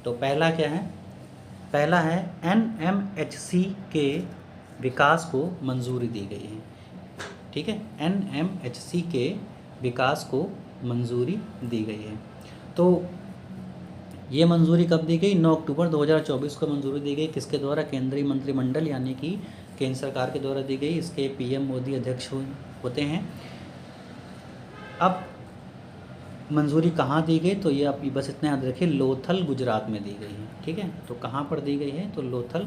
तो पहला क्या है? पहला है NMHC के विकास को मंजूरी दी गई है। ठीक है, NMHC के विकास को मंजूरी दी गई है। तो ये मंजूरी कब दी गई? 9 अक्टूबर 2024 को मंजूरी दी गई। किसके द्वारा? केंद्रीय मंत्रिमंडल यानी कि केंद्र सरकार के द्वारा दी गई। इसके PM मोदी अध्यक्ष होते हैं। अब मंजूरी कहाँ दी गई? तो ये आप बस इतना याद रखिए, लोथल गुजरात में दी गई है। ठीक है, तो कहाँ पर दी गई है? तो लोथल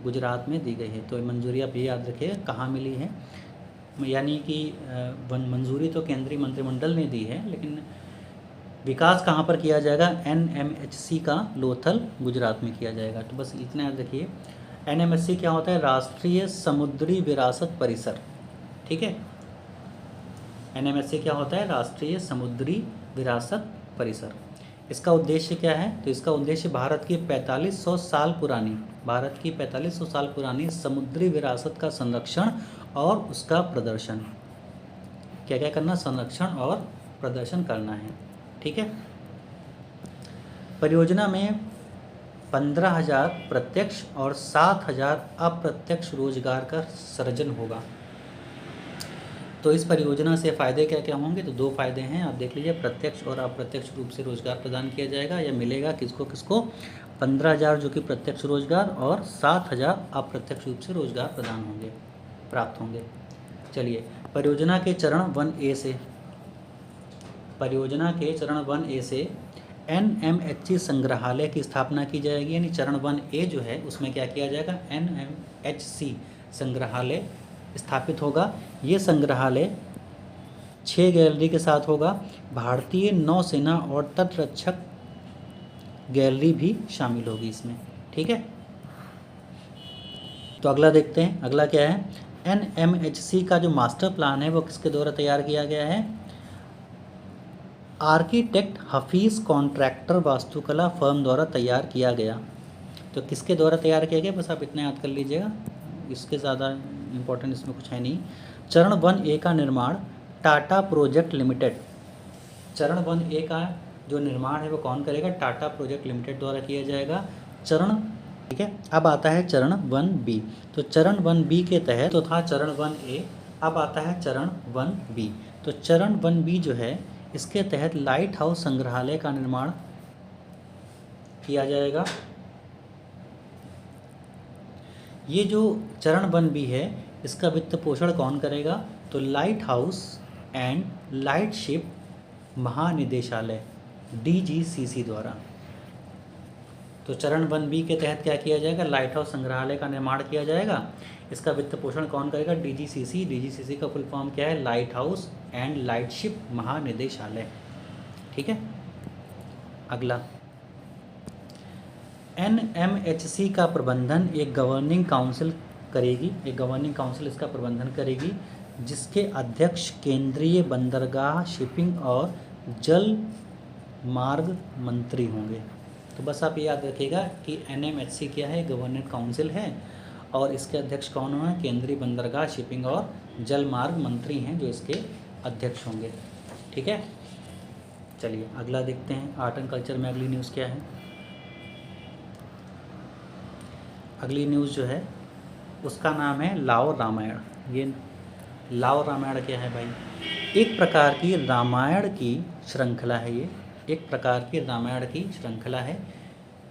गुजरात में दी गई है। तो मंजूरी आप ये याद रखिए कहाँ मिली है, यानी कि मंजूरी तो केंद्रीय मंत्रिमंडल ने दी है, लेकिन विकास कहाँ पर किया जाएगा? NMHC का लोथल गुजरात में किया जाएगा। तो बस इतना याद रखिए। NMHC क्या होता है? राष्ट्रीय समुद्री विरासत परिसर। ठीक है, NMHC क्या होता है? राष्ट्रीय समुद्री विरासत परिसर। इसका उद्देश्य क्या है? तो इसका उद्देश्य भारत की 4500 साल पुरानी समुद्री विरासत का संरक्षण और उसका प्रदर्शन, क्या क्या करना? संरक्षण और प्रदर्शन करना है। ठीक है, परियोजना में 15,000 प्रत्यक्ष और 7,000 अप्रत्यक्ष रोजगार का सृजन होगा। तो इस परियोजना से फ़ायदे क्या क्या होंगे? तो दो फायदे हैं, आप देख लीजिए। प्रत्यक्ष और अप्रत्यक्ष रूप से रोजगार प्रदान किया जाएगा, या मिलेगा किसको किसको? 15,000 जो कि प्रत्यक्ष रोजगार, और 7,000 अप्रत्यक्ष रूप से रोजगार प्रदान होंगे, प्राप्त होंगे। चलिए, परियोजना के चरण 1A से, परियोजना के चरण 1A से NMHC संग्रहालय की स्थापना की जाएगी। यानी चरण 1A जो है उसमें क्या किया जाएगा? NMHC संग्रहालय स्थापित होगा। ये संग्रहालय 6 गैलरी के साथ होगा। भारतीय नौसेना और तटरक्षक गैलरी भी शामिल होगी इसमें, ठीक है। तो अगला देखते हैं, अगला क्या है? NMHC का जो मास्टर प्लान है वो किसके द्वारा तैयार किया गया है? आर्किटेक्ट हफीज़ कॉन्ट्रैक्टर वास्तुकला फर्म द्वारा तैयार किया गया। तो किसके द्वारा तैयार किया गया? बस आप इतना याद कर लीजिएगा, इसके ज़्यादा इम्पोर्टेंट इसमें कुछ है नहीं। चरण 1A का निर्माण टाटा प्रोजेक्ट लिमिटेड, चरण 1A का जो निर्माण है वो कौन करेगा? टाटा प्रोजेक्ट लिमिटेड द्वारा किया जाएगा। चरण, ठीक है। अब आता है चरण 1B। तो चरण 1B के तहत, तो था चरण 1A, अब आता है चरण 1B। तो चरण 1B जो है इसके तहत लाइट हाउस संग्रहालय का निर्माण किया जाएगा। ये जो चरण 1B है इसका वित्त पोषण कौन करेगा? तो light house and light ship महानिदेशालय DGCC द्वारा। तो चरण 1B के तहत क्या किया जाएगा? लाइट हाउस संग्रहालय का निर्माण किया जाएगा। इसका वित्त पोषण कौन करेगा? DGCC। DGCC का फुल फॉर्म क्या है? Light house and light ship महानिदेशालय, ठीक है। अगला, NMHC का प्रबंधन एक गवर्निंग काउंसिल करेगी। एक गवर्निंग काउंसिल इसका प्रबंधन करेगी, जिसके अध्यक्ष केंद्रीय बंदरगाह, शिपिंग और जल मार्ग मंत्री होंगे। तो बस आप याद रखिएगा कि NMHC क्या है? गवर्निंग काउंसिल है, और इसके अध्यक्ष कौन होंगे? केंद्रीय बंदरगाह, शिपिंग और जल मार्ग मंत्री हैं जो इसके अध्यक्ष होंगे, ठीक है। चलिए अगला देखते हैं, आर्ट एंड कल्चर में अगली न्यूज़ क्या है। अगली न्यूज़ जो है उसका नाम है लाओ रामायण। ये लाओ रामायण क्या है भाई? एक प्रकार की रामायण की श्रृंखला है। ये एक प्रकार की रामायण की श्रृंखला है।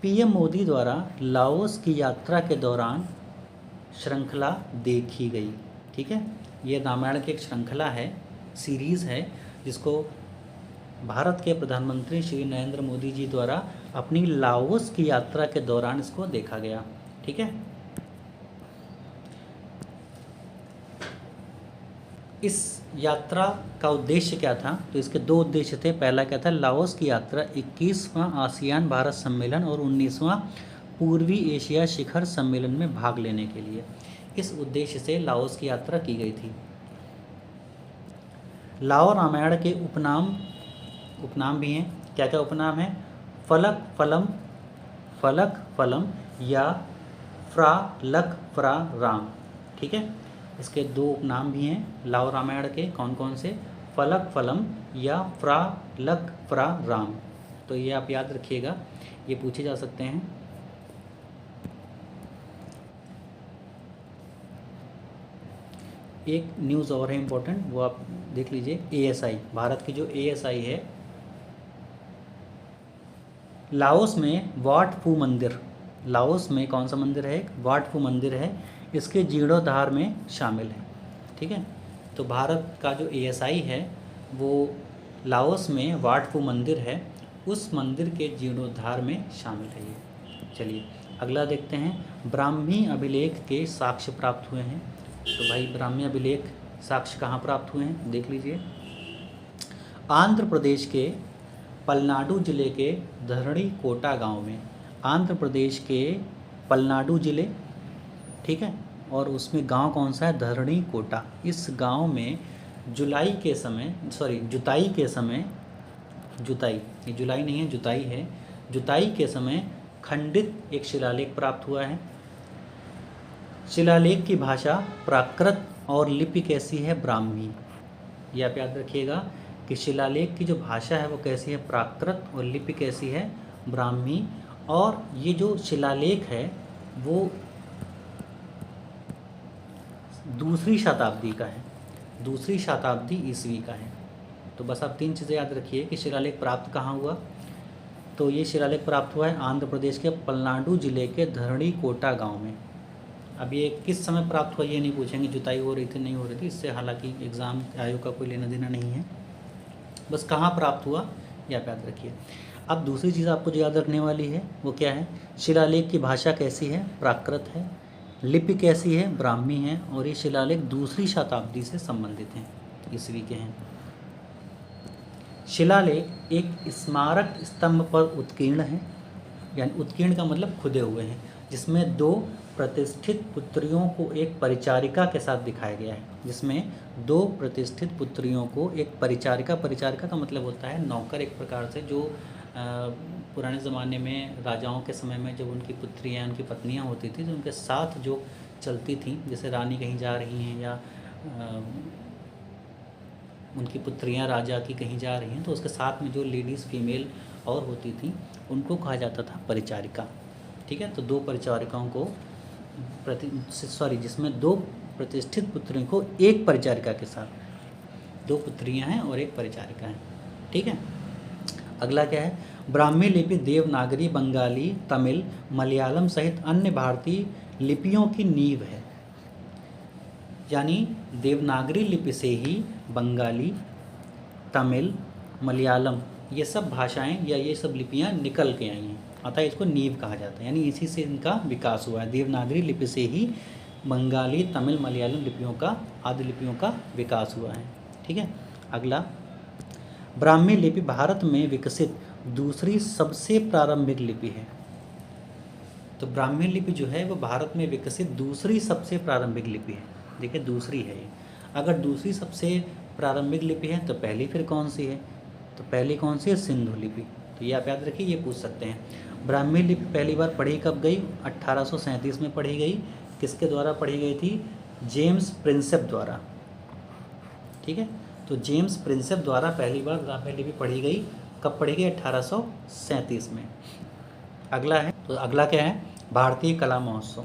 PM मोदी द्वारा लाओस की यात्रा के दौरान श्रृंखला देखी गई, ठीक है। ये रामायण की एक श्रृंखला है, सीरीज़ है, जिसको भारत के प्रधानमंत्री श्री नरेंद्र मोदी जी द्वारा अपनी लाओस की यात्रा के दौरान इसको देखा गया, ठीक है। इस यात्रा का उद्देश्य क्या था? तो इसके दो उद्देश्य थे। पहला क्या था? लाओस की यात्रा 21वां आसियान भारत सम्मेलन और 19वां पूर्वी एशिया शिखर सम्मेलन में भाग लेने के लिए, इस उद्देश्य से लाओस की यात्रा की गई थी। लाओ रामायण के उपनाम भी हैं। क्या क्या उपनाम है? फलक फलम या फ्रा लक फ्रा राम, ठीक है। इसके दो उपनाम भी हैं लाओ रामायण के। कौन कौन से? फलक फलम या फ्रा लक फ्रा राम। तो ये आप याद रखिएगा, ये पूछे जा सकते हैं। एक न्यूज़ और है इम्पोर्टेंट, वो आप देख लीजिए। ASI, भारत की जो ASI है, लाओस में वाट फू मंदिर, लाओस में कौन सा मंदिर है? एक वाट फू मंदिर है, इसके जीर्णोद्धार में शामिल है, ठीक है। तो भारत का जो ASI है वो लाओस में वाट फू मंदिर है, उस मंदिर के जीर्णोद्धार में शामिल है ये। चलिए अगला देखते हैं, ब्राह्मी अभिलेख के साक्ष्य प्राप्त हुए हैं। तो भाई ब्राह्मी अभिलेख साक्ष्य कहाँ प्राप्त हुए हैं? देख लीजिए। आंध्र प्रदेश के पलनाडु जिले के धरणी कोटा गांव में, आंध्र प्रदेश के पलनाडु जिले, ठीक है, और उसमें गांव कौन सा है? धरणी कोटा। इस गांव में जुताई के समय, ये जुलाई नहीं है, जुताई है, जुताई के समय खंडित एक शिलालेख प्राप्त हुआ है। शिलालेख की भाषा प्राकृत और लिपि कैसी है? ब्राह्मी। ये आप याद रखिएगा कि शिलालेख की जो भाषा है वो कैसी है? प्राकृत, और लिपि कैसी है? ब्राह्मी। और ये जो शिलालेख है वो 2री शताब्दी का है, दूसरी शताब्दी ईस्वी का है। तो बस आप 3 चीज़ें याद रखिए कि शिलालेख प्राप्त कहाँ हुआ। तो ये शिलालेख प्राप्त हुआ है आंध्र प्रदेश के पलनाडु जिले के धरणी कोटा गाँव में। अब ये किस समय प्राप्त हुआ ये नहीं पूछेंगे, जुताई हो रही थी नहीं हो रही थी, इससे हालांकि एग्ज़ाम आयोग का कोई लेना देना नहीं है। बस कहाँ प्राप्त हुआ ये आप याद रखिए। अब दूसरी चीज़ आपको जो याद रखने वाली है वो क्या है, शिलालेख की भाषा कैसी है, प्राकृत है, लिपि कैसी है, ब्राह्मी है, और ये शिलालेख दूसरी शताब्दी से संबंधित हैं, ईस्वी के हैं। शिलालेख एक स्मारक स्तंभ पर उत्कीर्ण है, यानी उत्कीर्ण का मतलब खुदे हुए हैं, जिसमें 2 प्रतिष्ठित पुत्रियों को एक परिचारिका के साथ दिखाया गया है। जिसमें 2 प्रतिष्ठित पुत्रियों को एक परिचारिका का मतलब होता है नौकर, एक प्रकार से जो पुराने ज़माने में राजाओं के समय में जब उनकी पुत्रियाँ उनकी पत्नियाँ होती थी तो उनके साथ जो चलती थी, जैसे रानी कहीं जा रही हैं या उनकी पुत्रियाँ राजा की कहीं जा रही हैं तो उसके साथ में जो लेडीज़ फीमेल और होती थी उनको कहा जाता था परिचारिका। ठीक है, तो 2 परिचारिकाओं को जिसमें 2 प्रतिष्ठित पुत्रियों को एक परिचारिका के साथ, 2 पुत्रियां हैं और एक परिचारिका है। ठीक है, अगला क्या है, ब्राह्मी लिपि देवनागरी, बंगाली, तमिल, मलयालम सहित अन्य भारतीय लिपियों की नींव है। यानी देवनागरी लिपि से ही बंगाली, तमिल, मलयालम ये सब भाषाएं या ये सब लिपियां निकल के आई हैं, अतः इसको नींव कहा जाता है। यानी इसी से इनका विकास हुआ है। देवनागरी लिपि से ही बंगाली, तमिल, मलयालम लिपियों का, आदि लिपियों का विकास हुआ है। ठीक है, अगला, ब्राह्मी लिपि भारत में विकसित दूसरी सबसे प्रारंभिक लिपि है। तो ब्राह्मी लिपि जो है वो भारत में विकसित दूसरी सबसे प्रारंभिक लिपि है। देखिए दूसरी है ये, अगर दूसरी सबसे प्रारंभिक लिपि है तो पहली फिर कौन सी है, तो पहली कौन सी है, सिंधु लिपि। तो ये आप याद रखिए, ये पूछ सकते हैं। ब्राह्मी लिपि पहली बार पढ़ी कब गई, 1837 में पढ़ी गई। किसके द्वारा पढ़ी गई थी, जेम्स प्रिंसेप द्वारा। ठीक है, तो जेम्स प्रिंसेप द्वारा पहली बार ब्राह्मी लिपि पढ़ी गई। कब पढ़ी गई, 1837 में। अगला है, तो अगला क्या है, भारतीय कला महोत्सव।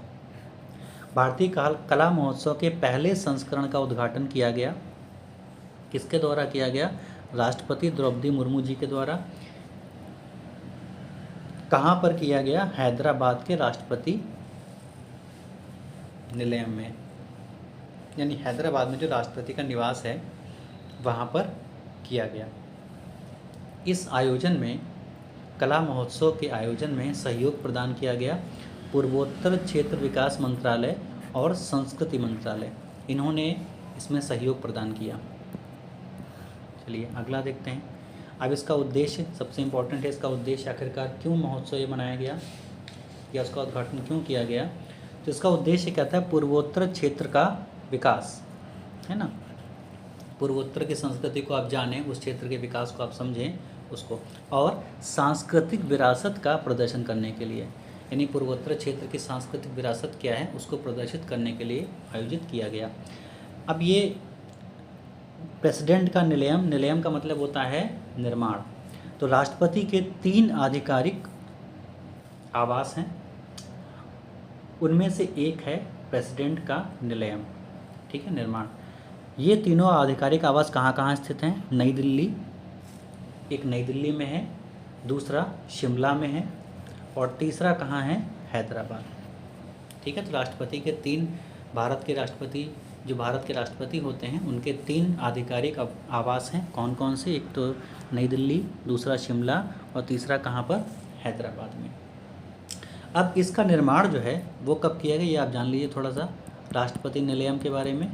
भारतीय कला महोत्सव के पहले संस्करण का उद्घाटन किया गया, किसके द्वारा किया गया, राष्ट्रपति द्रौपदी मुर्मू जी के द्वारा। कहाँ पर किया गया, हैदराबाद के राष्ट्रपति निलयम में, यानी हैदराबाद में जो राष्ट्रपति का निवास है वहाँ पर किया गया। इस आयोजन में, कला महोत्सव के आयोजन में सहयोग प्रदान किया गया पूर्वोत्तर क्षेत्र विकास मंत्रालय और संस्कृति मंत्रालय, इन्होंने इसमें सहयोग प्रदान किया। चलिए अगला देखते हैं। अब इसका उद्देश्य सबसे इम्पोर्टेंट है, इसका उद्देश्य आखिरकार क्यों महोत्सव ये मनाया गया या उसका उद्घाटन क्यों किया गया। तो इसका उद्देश्य क्या था, पूर्वोत्तर क्षेत्र का विकास, है ना, पूर्वोत्तर की संस्कृति को आप जानें, उस क्षेत्र के विकास को आप समझें उसको, और सांस्कृतिक विरासत का प्रदर्शन करने के लिए, यानी पूर्वोत्तर क्षेत्र की सांस्कृतिक विरासत क्या है उसको प्रदर्शित करने के लिए आयोजित किया गया। अब ये प्रेसिडेंट का निलयम, निलयम का मतलब होता है निर्माण। तो राष्ट्रपति के 3 आधिकारिक आवास हैं, उनमें से एक है प्रेसिडेंट का निलयम। ठीक है, निर्माण। ये तीनों आधिकारिक आवास कहाँ कहाँ स्थित हैं, नई दिल्ली, एक नई दिल्ली में है, दूसरा शिमला में है, और तीसरा कहाँ है, हैदराबाद। ठीक है, तो राष्ट्रपति के 3, भारत के राष्ट्रपति, जो भारत के राष्ट्रपति होते हैं उनके 3 आधिकारिक आवास हैं। कौन कौन से, एक तो नई दिल्ली, दूसरा शिमला और तीसरा कहाँ पर, हैदराबाद में। अब इसका निर्माण जो है वो कब किया गया ये आप जान लीजिए थोड़ा सा, राष्ट्रपति निलयम के बारे में।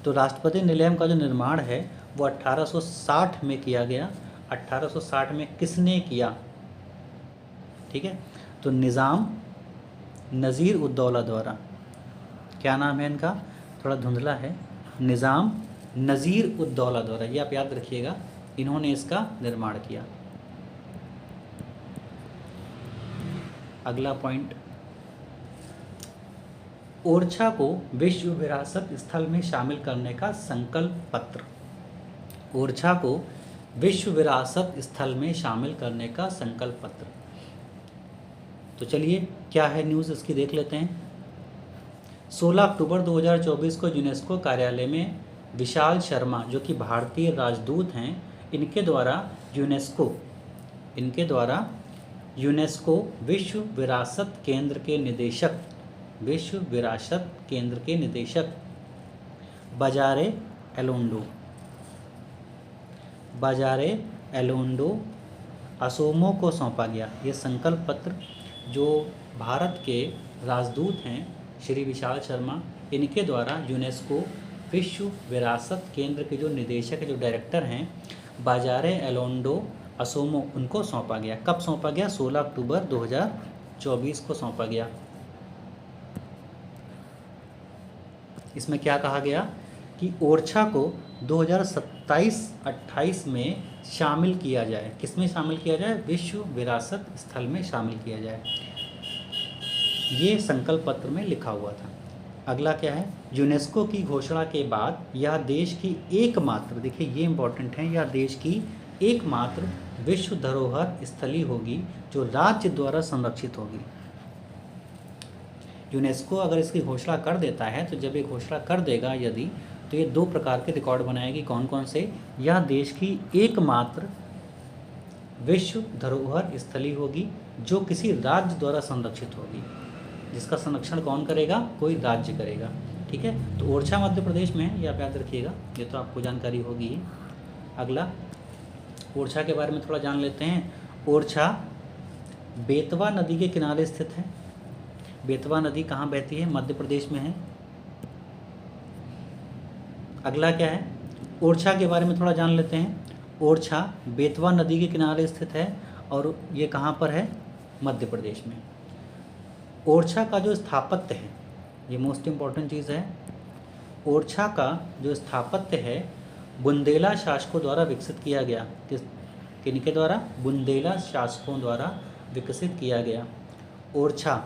तो राष्ट्रपति निलयम का जो निर्माण है वो 1860 में किया गया। 1860 में किसने किया, ठीक है, तो निज़ाम नज़ीर उद्दौला द्वारा। क्या नाम है इनका, थोड़ा धुंधला है, निज़ाम नज़ीर उद्दौला द्वारा, ये आप याद रखिएगा, इन्होंने इसका निर्माण किया। अगला पॉइंट, ओरछा को विश्व विरासत स्थल में शामिल करने का संकल्प पत्र। ओरछा को विश्व विरासत स्थल में शामिल करने का संकल्प पत्र। तो चलिए क्या है न्यूज़ इसकी देख लेते हैं। 16 अक्टूबर 2024 को यूनेस्को कार्यालय में विशाल शर्मा, जो कि भारतीय राजदूत हैं, इनके द्वारा यूनेस्को विश्व विरासत केंद्र के निदेशक बाजारे एलोंडो असोमो को सौंपा गया। ये संकल्प पत्र जो भारत के राजदूत हैं श्री विशाल शर्मा, इनके द्वारा यूनेस्को विश्व विरासत केंद्र के जो निदेशक जो डायरेक्टर हैं बाजारे एलोंडो असोमो, उनको सौंपा गया। कब सौंपा गया? 16 अक्टूबर 2024 को सौंपा गया। इसमें क्या कहा गया कि ओरछा को 2027-28 में शामिल किया जाए। किस में शामिल किया जाए? विश्व विरासत स्थल में शामिल किया जाए। ये संकल्प पत्र में लिखा हुआ था। अगला क्या है? यूनेस्को की घोषणा के बाद यह देश की एकमात्र, देखिए ये इम्पोर्टेंट है, यह देश की एकमात्र विश्व धरोहर स्थली होगी जो राज्य द्वारा संरक्षित होगी। यूनेस्को अगर इसकी घोषणा कर देता है तो जब ये घोषणा कर देगा यदि, तो ये 2 प्रकार के रिकॉर्ड बनाएगी। कौन कौन से? यह देश की एकमात्र विश्व धरोहर स्थली होगी जो किसी राज्य द्वारा संरक्षित होगी। जिसका संरक्षण कौन करेगा? कोई राज्य करेगा। ठीक है, तो ओरछा मध्य प्रदेश में है, ये आप याद रखिएगा, ये तो आपको जानकारी होगी ही। अगला ओरछा के बारे में थोड़ा जान लेते हैं। ओरछा बेतवा नदी के किनारे स्थित है। बेतवा नदी कहाँ बहती है? मध्य प्रदेश में है। अगला क्या है? ओरछा के बारे में थोड़ा जान लेते हैं। ओरछा बेतवा नदी के किनारे स्थित है और ये कहाँ पर है? मध्य प्रदेश में। ओरछा का जो स्थापत्य है, ये मोस्ट इम्पॉर्टेंट चीज़ है। ओरछा का जो स्थापत्य है बुंदेला शासकों द्वारा विकसित किया गया। किनके द्वारा? बुंदेला शासकों द्वारा विकसित किया गया। ओरछा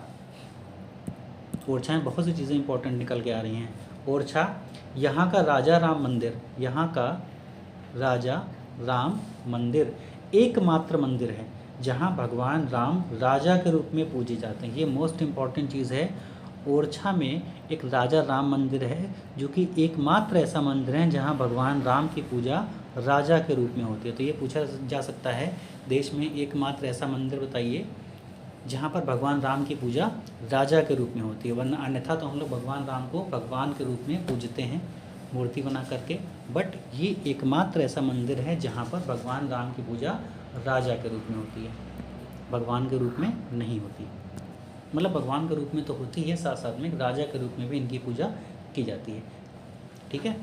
में बहुत सी चीज़ें इंपॉर्टेंट निकल के आ रही हैं। ओरछा यहाँ का राजा राम मंदिर एकमात्र मंदिर है जहाँ भगवान राम राजा के रूप में पूजे जाते हैं। ये मोस्ट इम्पॉर्टेंट चीज़ है। ओरछा में एक राजा राम मंदिर है जो कि एकमात्र ऐसा मंदिर है जहाँ भगवान राम की पूजा राजा के रूप में होती है। तो ये पूछा जा सकता है, देश में एकमात्र ऐसा मंदिर बताइए जहाँ पर भगवान राम की पूजा राजा के रूप में होती है, वरना अन्यथा तो हम लोग भगवान राम को भगवान के रूप में पूजते हैं मूर्ति बना करके। बट ये एकमात्र ऐसा मंदिर है जहाँ पर भगवान राम की पूजा राजा के रूप में होती है, भगवान के रूप में नहीं होती। मतलब भगवान के रूप में तो होती है, साथ साथ में राजा के रूप में भी इनकी पूजा की जाती है। ठीक है,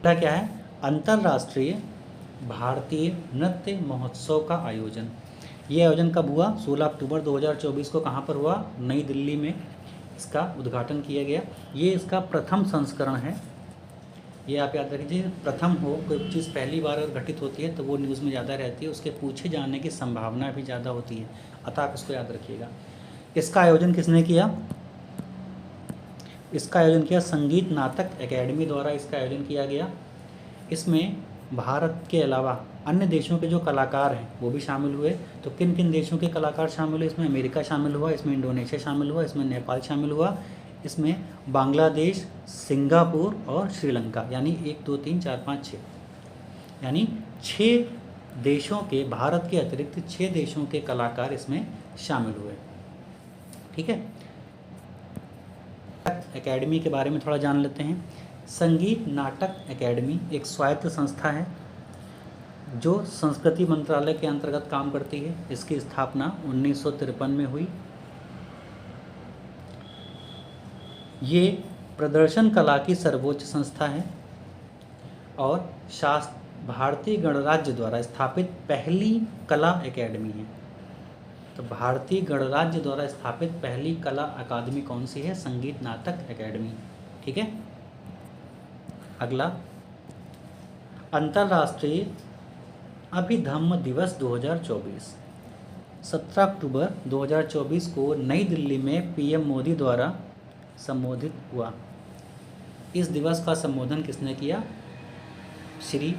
क्या है? अंतर्राष्ट्रीय भारतीय नृत्य महोत्सव का आयोजन। ये आयोजन कब हुआ? 16 अक्टूबर 2024 को। कहाँ पर हुआ? नई दिल्ली में इसका उद्घाटन किया गया। ये इसका प्रथम संस्करण है। ये आप याद रखिए, प्रथम हो, कोई चीज़ पहली बार अगर घटित होती है तो वो न्यूज़ में ज़्यादा रहती है, उसके पूछे जाने की संभावना भी ज़्यादा होती है, अतः आप इसको याद रखिएगा। इसका आयोजन किसने किया? इसका आयोजन किया संगीत नाटक एकेडमी द्वारा इसका आयोजन किया गया। इसमें भारत के अलावा अन्य देशों के जो कलाकार हैं वो भी शामिल हुए। तो किन किन देशों के कलाकार शामिल हुए? इसमें अमेरिका शामिल हुआ, इसमें इंडोनेशिया शामिल हुआ, इसमें नेपाल शामिल हुआ, इसमें बांग्लादेश, सिंगापुर और श्रीलंका, यानी 1 2 3 4 5 6, यानी 6 देशों के, भारत के अतिरिक्त 6 देशों के कलाकार इसमें शामिल हुए। ठीक है, एकेडमी के बारे में थोड़ा जान लेते हैं। संगीत नाटक एकेडमी एक स्वायत्त संस्था है जो संस्कृति मंत्रालय के अंतर्गत काम करती है। इसकी स्थापना 1953 में हुई। ये प्रदर्शन कला की सर्वोच्च संस्था है और भारतीय गणराज्य द्वारा स्थापित पहली कला एकेडमी है। तो भारतीय गणराज्य द्वारा स्थापित पहली कला अकादमी कौन सी है? संगीत नाटक एकेडमी। ठीक है, अगला अंतर्राष्ट्रीय अभिधम्म दिवस 2024। 17 अक्टूबर 2024 को नई दिल्ली में पीएम मोदी द्वारा संबोधित हुआ। इस दिवस का संबोधन किसने किया? श्री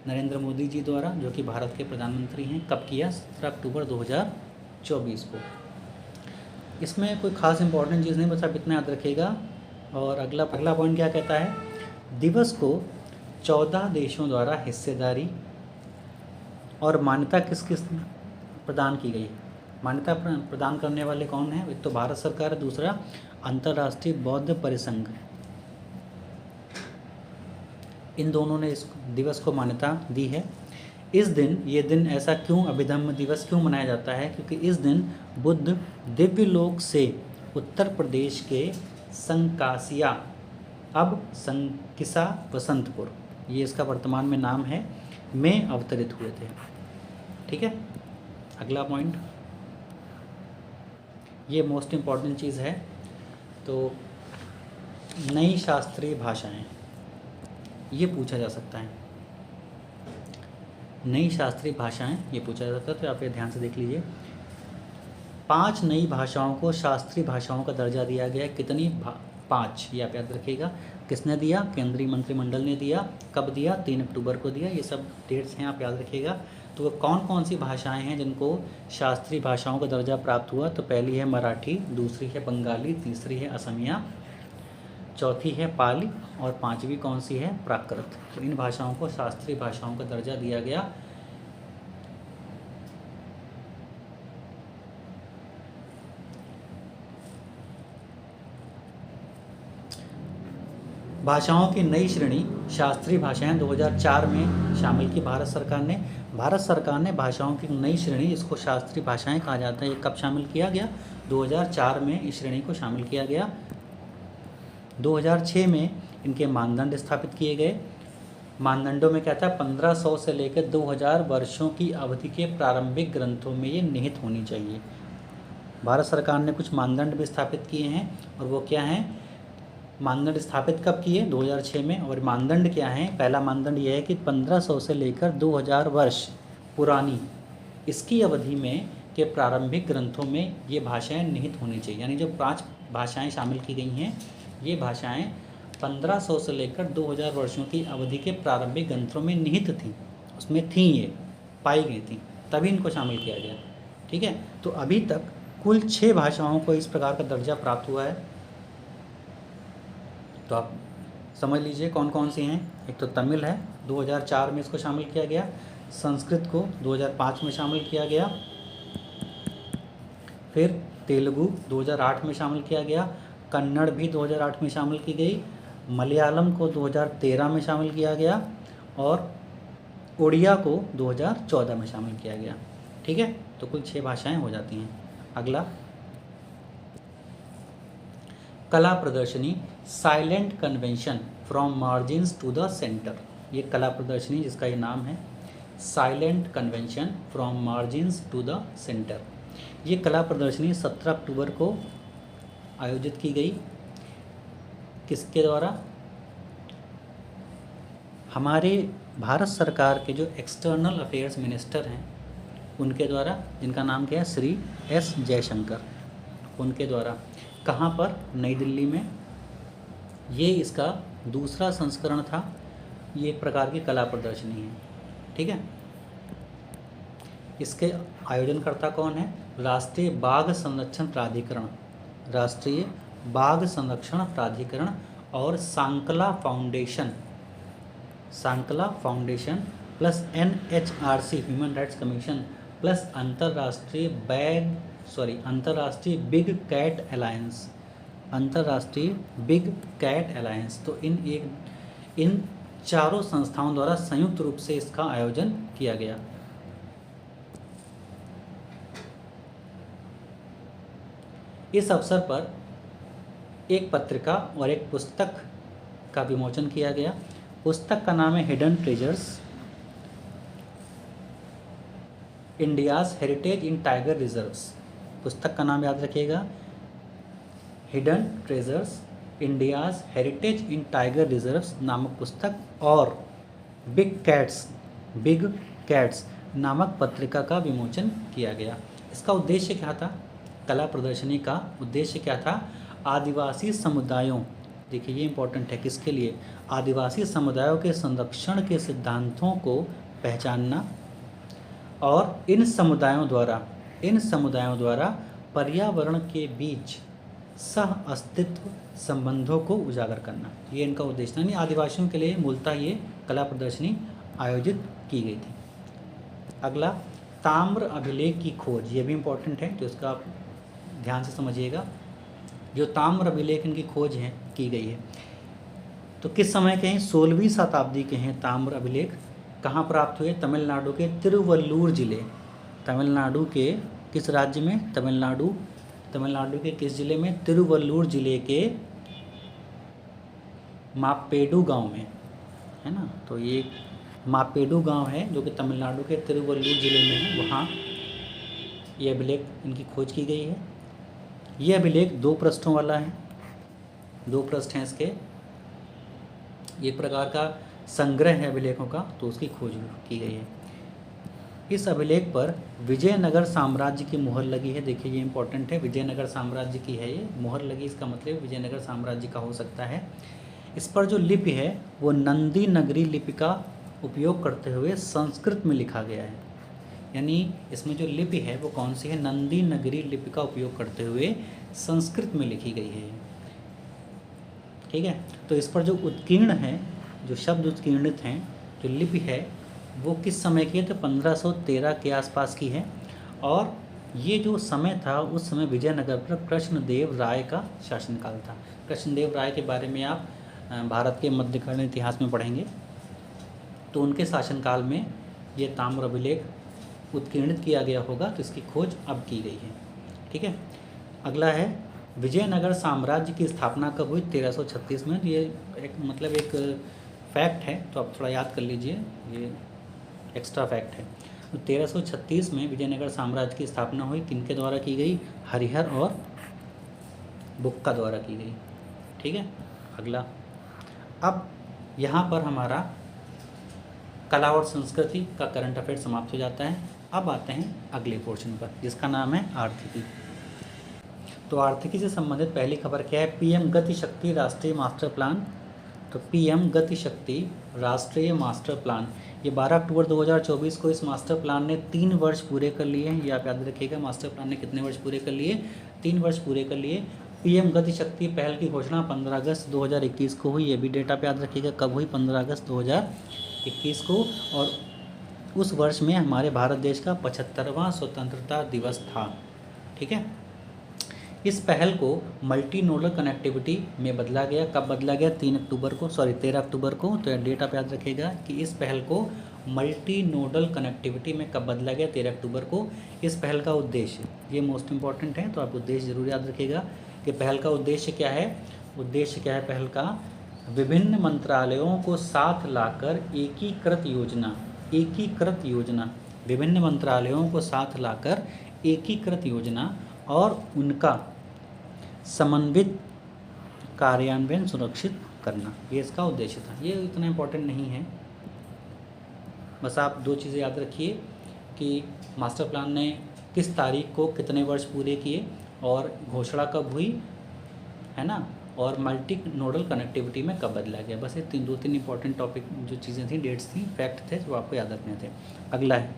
नरेंद्र मोदी जी द्वारा, जो कि भारत के प्रधानमंत्री हैं। कब किया? 17 अक्टूबर 2024 को। इसमें कोई खास इंपॉर्टेंट चीज़ नहीं, बस आप इतना याद रखिएगा। और अगला पॉइंट क्या कहता है, दिवस को 14 देशों द्वारा हिस्सेदारी और मान्यता किस किस प्रदान की गई। मान्यता प्रदान करने वाले कौन हैं, एक तो भारत सरकार है, दूसरा अंतर्राष्ट्रीय बौद्ध परिसंघ। इन दोनों ने इस दिवस को मान्यता दी है। इस दिन, ये दिन ऐसा क्यों अभिधम्म दिवस क्यों मनाया जाता है, क्योंकि इस दिन बुद्ध दिव्य लोक से उत्तर प्रदेश के संकासिया, अब संकिसा वसंतपुर, ये इसका वर्तमान में नाम है, में अवतरित हुए थे। ठीक है, अगला पॉइंट, ये मोस्ट इम्पॉर्टेंट चीज़ है। तो नई शास्त्रीय भाषाएं, ये पूछा जा सकता है, नई शास्त्रीय भाषाएं ये पूछा जा सकता है, तो आप ये ध्यान से देख लीजिए। 5 नई भाषाओं को शास्त्रीय भाषाओं का दर्जा दिया गया है। कितनी? 5, ये आप याद रखिएगा। किसने दिया? केंद्रीय मंत्रिमंडल ने दिया। कब दिया? 3 अक्टूबर को दिया। ये सब डेट्स हैं, आप याद रखिएगा। तो कौन कौन सी भाषाएं हैं जिनको शास्त्रीय भाषाओं का दर्जा प्राप्त हुआ? तो पहली है मराठी, दूसरी है बंगाली, तीसरी है असमिया, चौथी है पाली और 5वीं कौन सी है? प्राकृत। तो इन भाषाओं को शास्त्रीय भाषाओं का दर्जा दिया गया। भाषाओं की नई श्रेणी शास्त्रीय भाषाएं 2004 में शामिल की भारत सरकार ने। भारत सरकार ने भाषाओं की नई श्रेणी, इसको शास्त्रीय भाषाएं कहा जाता है, ये कब शामिल किया गया? 2004 में इस श्रेणी को शामिल किया गया। 2006 में इनके मानदंड स्थापित किए गए। मानदंडों में क्या था? 1500 से लेकर 2000 वर्षों की अवधि के प्रारंभिक ग्रंथों में ये निहित होनी चाहिए। भारत सरकार ने कुछ मानदंड भी स्थापित किए हैं, और वो क्या हैं? मानदंड स्थापित कब किए? 2006 में। और मानदंड क्या है? पहला मानदंड यह है कि 1500 से लेकर 2000 वर्ष पुरानी इसकी अवधि में के प्रारंभिक ग्रंथों में ये भाषाएं निहित होनी चाहिए। यानी जो 5 भाषाएं शामिल की गई हैं, ये भाषाएं 1500 से लेकर 2000 वर्षों की अवधि के प्रारंभिक ग्रंथों में निहित थीं, उसमें थीं, ये पाई गई थीं, तभी इनको शामिल किया गया। ठीक है, तो अभी तक कुल 6 भाषाओं को इस प्रकार का दर्जा प्राप्त हुआ है। तो आप समझ लीजिए कौन कौन सी हैं। एक तो तमिल है, 2004 में इसको शामिल किया गया। संस्कृत को 2005 में शामिल किया गया। फिर तेलुगु 2008 में शामिल किया गया। कन्नड़ भी 2008 में शामिल की गई। मलयालम को 2013 में शामिल किया गया और उड़िया को 2014 में शामिल किया गया। ठीक है, तो कुल 6 भाषाएं हो जाती हैं। अगला, कला प्रदर्शनी silent convention from margins to the centre. ये कला प्रदर्शनी जिसका ये नाम है, silent convention from margins to the centre. ये कला प्रदर्शनी 17 अक्टूबर को आयोजित की गई। किसके द्वारा? हमारे भारत सरकार के जो एक्सटर्नल अफेयर्स मिनिस्टर हैं उनके द्वारा, जिनका नाम क्या है? श्री एस जयशंकर, उनके द्वारा। कहाँ पर? नई दिल्ली में। ये इसका दूसरा संस्करण था। ये एक प्रकार की कला प्रदर्शनी है। ठीक है, इसके आयोजनकर्ता कौन है? राष्ट्रीय बाघ संरक्षण प्राधिकरण, राष्ट्रीय बाघ संरक्षण प्राधिकरण और सांकला फाउंडेशन, सांकला foundation plus NHRC human rights commission plus अंतर्राष्ट्रीय बिग कैट अलायंस, अंतर्राष्ट्रीय बिग कैट अलायंस। तो इन चारों संस्थाओं द्वारा संयुक्त रूप से इसका आयोजन किया गया। इस अवसर पर एक पत्रिका और एक पुस्तक का विमोचन किया गया। पुस्तक का नाम है हिडन ट्रेजर्स, इंडियाज़ हेरिटेज इन टाइगर रिजर्व्स। पुस्तक का नाम याद रखिएगा, हिडन ट्रेजर्स इंडियाज़ हेरिटेज इन टाइगर रिजर्व्स नामक पुस्तक, और बिग कैट्स नामक पत्रिका का विमोचन किया गया। इसका उद्देश्य क्या था? कला प्रदर्शनी का उद्देश्य क्या था? आदिवासी समुदायों, देखिए ये इम्पोर्टेंट है, किसके लिए? आदिवासी समुदायों के संरक्षण के सिद्धांतों को पहचानना और इन समुदायों द्वारा पर्यावरण के बीच सह अस्तित्व संबंधों को उजागर करना, ये इनका उद्देश्य था। यानी आदिवासियों के लिए मूलतः ये कला प्रदर्शनी आयोजित की गई थी। अगला, ताम्र अभिलेख की खोज, ये भी इम्पोर्टेंट है तो इसका आप ध्यान से समझिएगा। जो ताम्र अभिलेख इनकी खोज है की गई है तो किस समय के हैं, 16वीं शताब्दी के हैं। ताम्र अभिलेख कहाँ प्राप्त हुए, तमिलनाडु के तिरुवल्लुर जिले, तमिलनाडु के किस राज्य में, तमिलनाडु के किस जिले में, तिरुवल्लुर जिले के मापेडू गांव में, है ना। तो ये मापेडू गांव है जो कि तमिलनाडु के तिरुवल्लुर जिले में है, वहाँ ये अभिलेख इनकी खोज की गई है। ये अभिलेख 2 पृष्ठों वाला है, 2 पृष्ठ हैं इसके, एक प्रकार का संग्रह है अभिलेखों का, तो उसकी खोज की गई है। इस अभिलेख पर विजयनगर साम्राज्य की मुहर लगी है। देखिए ये इंपॉर्टेंट है, विजयनगर साम्राज्य की है ये मुहर लगी, इसका मतलब विजयनगर साम्राज्य का हो सकता है। इस पर जो लिपि है वो नंदी नगरी लिपि का उपयोग करते हुए संस्कृत में लिखा गया है। यानी इसमें जो लिपि है वो कौन सी है, नंदी नगरी लिपि का उपयोग करते हुए संस्कृत में लिखी गई है। ठीक है, तो इस पर जो उत्कीर्ण है, जो शब्द उत्कीर्णित हैं, जो लिपि है वो किस समय की है, तो 1513 के आसपास की है। और ये जो समय था उस समय विजयनगर पर कृष्णदेव राय का शासनकाल था। कृष्णदेव राय के बारे में आप भारत के मध्यकालीन इतिहास में पढ़ेंगे, तो उनके शासनकाल में ये ताम्र अभिलेख उत्कीर्णित किया गया होगा, तो इसकी खोज अब की गई है। ठीक है, अगला है विजयनगर साम्राज्य की स्थापना कब हुई, 1336 में। ये एक मतलब एक फैक्ट है, तो आप थोड़ा याद कर लीजिए, ये एक्स्ट्रा फैक्ट है। तो 1336 में विजयनगर साम्राज्य की स्थापना हुई, किनके द्वारा की गई, हरिहर और बुक्का द्वारा की गई। ठीक है, अगला, अब यहाँ पर हमारा कला और संस्कृति का करंट अफेयर समाप्त हो जाता है। अब आते हैं अगले पोर्शन पर जिसका नाम है आर्थिकी। तो आर्थिकी से संबंधित पहली खबर क्या है, पीएम गति शक्ति राष्ट्रीय मास्टर प्लान। तो पीएम गति शक्ति राष्ट्रीय मास्टर प्लान, ये 12 अक्टूबर 2024 को इस मास्टर प्लान ने 3 वर्ष पूरे कर लिए हैं। ये आप याद रखिएगा, मास्टर प्लान ने कितने वर्ष पूरे कर लिए, 3 वर्ष पूरे कर लिए। पीएम गति शक्ति पहल की घोषणा 15 अगस्त 2021 को हुई, ये भी डेट आप याद रखिएगा कब हुई, 15 अगस्त 2021 को। और उस वर्ष में हमारे भारत देश का 75वां स्वतंत्रता दिवस था। ठीक है, इस पहल को मल्टी नोडल कनेक्टिविटी में बदला गया। कब बदला गया, 13 अक्टूबर को। तो डेट आप याद रखिएगा कि इस पहल को मल्टी नोडल कनेक्टिविटी में कब बदला गया, 13 अक्टूबर को। इस पहल का उद्देश्य, ये मोस्ट इंपॉर्टेंट है, तो आप उद्देश्य जरूर याद रखिएगा कि पहल का उद्देश्य क्या है। उद्देश्य क्या है पहल का, विभिन्न मंत्रालयों को साथ लाकर एकीकृत योजना, विभिन्न मंत्रालयों को साथ लाकर एकीकृत योजना और उनका समन्वित कार्यान्वयन सुरक्षित करना, ये इसका उद्देश्य था। ये इतना इम्पोर्टेंट नहीं है, बस आप 2 चीज़ें याद रखिए कि मास्टर प्लान ने किस तारीख को कितने वर्ष पूरे किए और घोषणा कब हुई, है ना, और मल्टी नोडल कनेक्टिविटी में कब बदला गया। बस ये 2-3 इंपॉर्टेंट टॉपिक जो चीज़ें थी, डेट्स थी, फैक्ट थे जो आपको याद रखने थे। अगला है,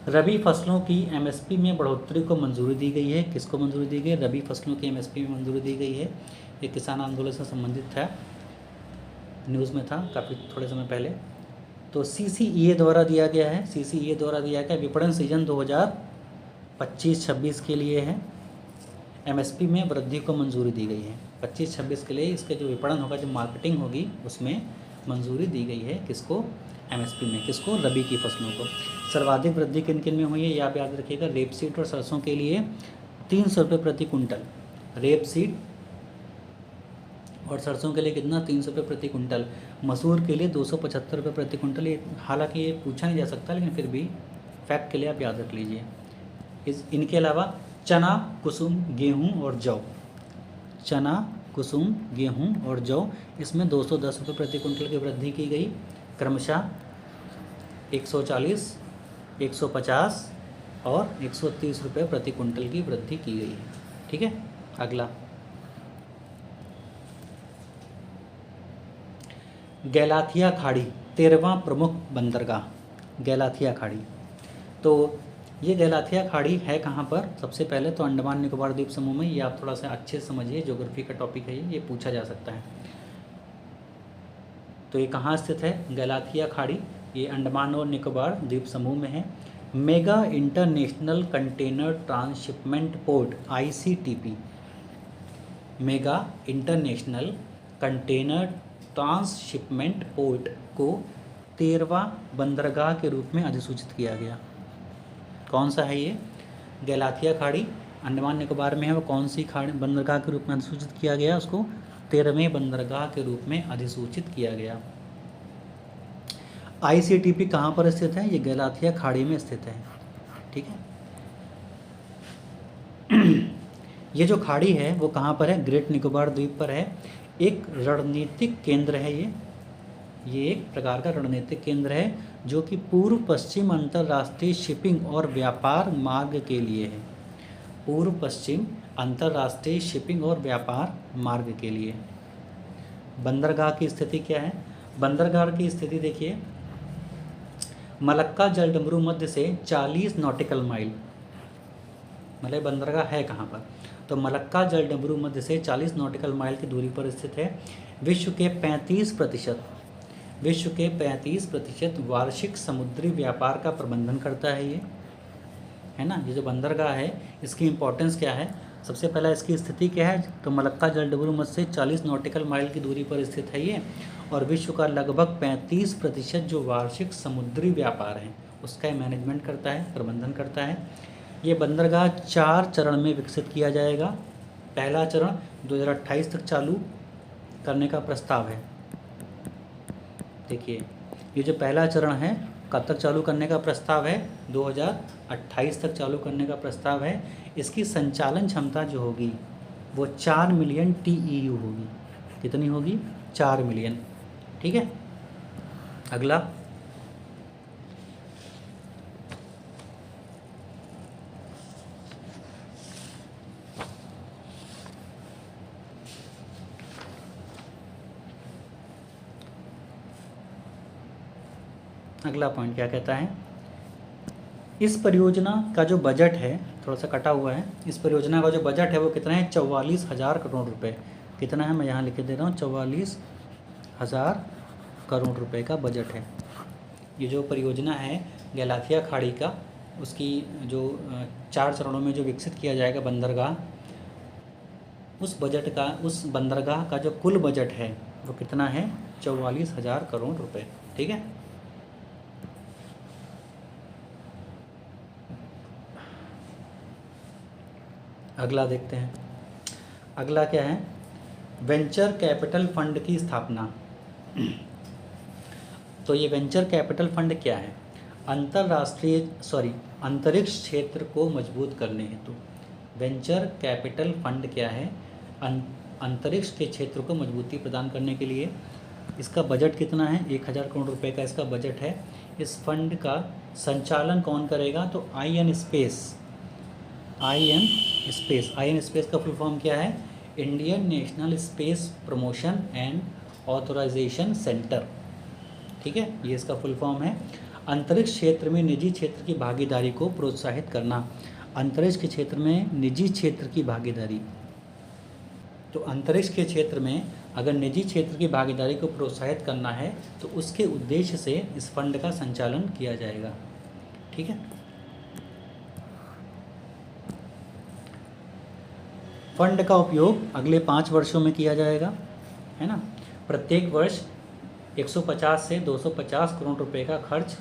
रबी फसलों की एमएसपी में बढ़ोतरी को मंजूरी दी गई है। किसको मंजूरी दी गई, रबी फसलों की एमएसपी में मंजूरी दी गई है। ये किसान आंदोलन से संबंधित था, न्यूज़ में था काफ़ी थोड़े समय पहले। तो सीसीईए द्वारा दिया गया है, सीसीईए द्वारा दिया गया विपणन सीजन 2025-26 के लिए है। एमएसपी में वृद्धि को मंजूरी दी गई है 25-26 के लिए। इसके जो विपणन होगा, जो मार्केटिंग होगी, उसमें मंजूरी दी गई है किसको, एमएसपी में, किसको, रबी की फसलों को। सर्वाधिक वृद्धि किन किन में हुई है, ये आप याद रखिएगा, रेपसीड और सरसों के लिए 300 रुपये प्रति कुंटल, रेपसीड और सरसों के लिए कितना, 300 रुपये प्रति कुंटल। मसूर के लिए 275 रुपये प्रति कुंटल। ये हालांकि ये पूछा नहीं जा सकता, लेकिन फिर भी फैक्ट के लिए आप याद रख लीजिए। इनके अलावा चना, कुसुम, गेहूँ और जौ, चना, कुसुम, गेहूँ और जौ, इसमें 210 रुपये प्रति कुंटल की वृद्धि की गई। क्रमशः 140, 150 और 130 रुपये प्रति कुंटल की वृद्धि की गई है। ठीक है, अगला, गैलाथिया खाड़ी 13वां प्रमुख बंदरगाह, गैलाथिया खाड़ी। तो ये गैलाथिया खाड़ी है कहाँ पर? सबसे पहले तो अंडमान निकोबार द्वीप समूह में। ये आप थोड़ा सा अच्छे से समझिए, ज्योग्राफी का टॉपिक है ये पूछा जा सकता है। तो ये कहाँ स्थित है गैलाथिया खाड़ी? ये अंडमान और निकोबार द्वीप समूह में है। Mega international container transshipment port ICTP, mega international container transshipment port को 13वां बंदरगाह के रूप में अधिसूचित किया गया। कौन सा है ये? गैलाथिया खाड़ी अंडमान निकोबार में है। वो कौन सी खाड़ी बंदरगाह के रूप में अधिसूचित किया गया? उसको 13वें बंदरगाह के रूप में अधिसूचित किया गया। ICTP कहाँ पर स्थित है? ये गैलाथिया खाड़ी में स्थित है। ठीक है। ये जो खाड़ी है वो कहाँ पर है? ग्रेट निकोबार द्वीप पर है। एक रणनीतिक केंद्र है ये एक प्रकार का रणनीतिक केंद्र है जो कि पूर्व पश्चिम अंतर्राष्ट्रीय शिपिंग और व्यापार मार्ग के लिए है। पूर्व पश्चिम अंतर्राष्ट्रीय शिपिंग और व्यापार मार्ग के लिए। बंदरगाह की स्थिति क्या है? बंदरगाह की स्थिति देखिए, मलक्का जलडमरू मध्य से 40 नॉटिकल माइल, मतलब बंदरगाह है कहाँ पर? तो मलक्का जलडमरू मध्य से 40 नॉटिकल माइल की दूरी पर स्थित है। विश्व के 35% वार्षिक समुद्री व्यापार का प्रबंधन करता है ये, है ना। ये जो बंदरगाह है इसकी इम्पोर्टेंस क्या है? सबसे पहला इसकी स्थिति क्या है? तो मलक्का जलडमरू मध्य से 40 नॉटिकल माइल की दूरी पर स्थित है ये, और विश्व का लगभग 35% जो वार्षिक समुद्री व्यापार है उसका मैनेजमेंट करता है, प्रबंधन करता है। ये बंदरगाह 4 चरण में विकसित किया जाएगा। पहला चरण 2028 तक चालू करने का प्रस्ताव है। देखिए ये जो पहला चरण है कब तक चालू करने का प्रस्ताव है? 2028 तक चालू करने का प्रस्ताव है। इसकी संचालन क्षमता जो होगी वो 4 मिलियन TEU होगी। कितनी होगी? 4 मिलियन। ठीक है। अगला पॉइंट क्या कहता है? इस परियोजना का जो बजट है, थोड़ा सा कटा हुआ है, इस परियोजना का जो बजट है वो कितना है? 44,000 करोड़ रुपए। कितना है? मैं यहाँ लिख दे रहा हूँ, 44,000 करोड़ रुपए का बजट है। ये जो परियोजना है गैलाथिया खाड़ी का, उसकी जो 4 चरणों में जो विकसित किया जाएगा बंदरगाह, उस बंदरगाह का जो कुल बजट है वो कितना है? 44,000 करोड़ रुपए। ठीक है। अगला देखते हैं। अगला क्या है? वेंचर कैपिटल फंड की स्थापना। तो ये वेंचर कैपिटल फंड क्या है? अंतरिक्ष क्षेत्र को मजबूत करने हेतु वेंचर कैपिटल फंड क्या है? अंतरिक्ष के क्षेत्र को मजबूती प्रदान करने के लिए। इसका बजट कितना है? 1,000 करोड़ रुपए का इसका बजट है। इस फंड का संचालन कौन करेगा? तो IN स्पेस का फुल फॉर्म क्या है? Indian national space promotion and authorisation centre. ठीक है, ये इसका फुल फॉर्म है। अंतरिक्ष क्षेत्र में निजी क्षेत्र की भागीदारी को प्रोत्साहित करना। अंतरिक्ष के क्षेत्र में निजी क्षेत्र की भागीदारी, तो अंतरिक्ष के क्षेत्र में अगर निजी क्षेत्र की भागीदारी को प्रोत्साहित करना है तो उसके उद्देश्य से इस फंड का संचालन किया जाएगा। ठीक है। फंड का उपयोग अगले 5 वर्षों में किया जाएगा, है ना। प्रत्येक वर्ष 150 से 250 करोड़ रुपए का खर्च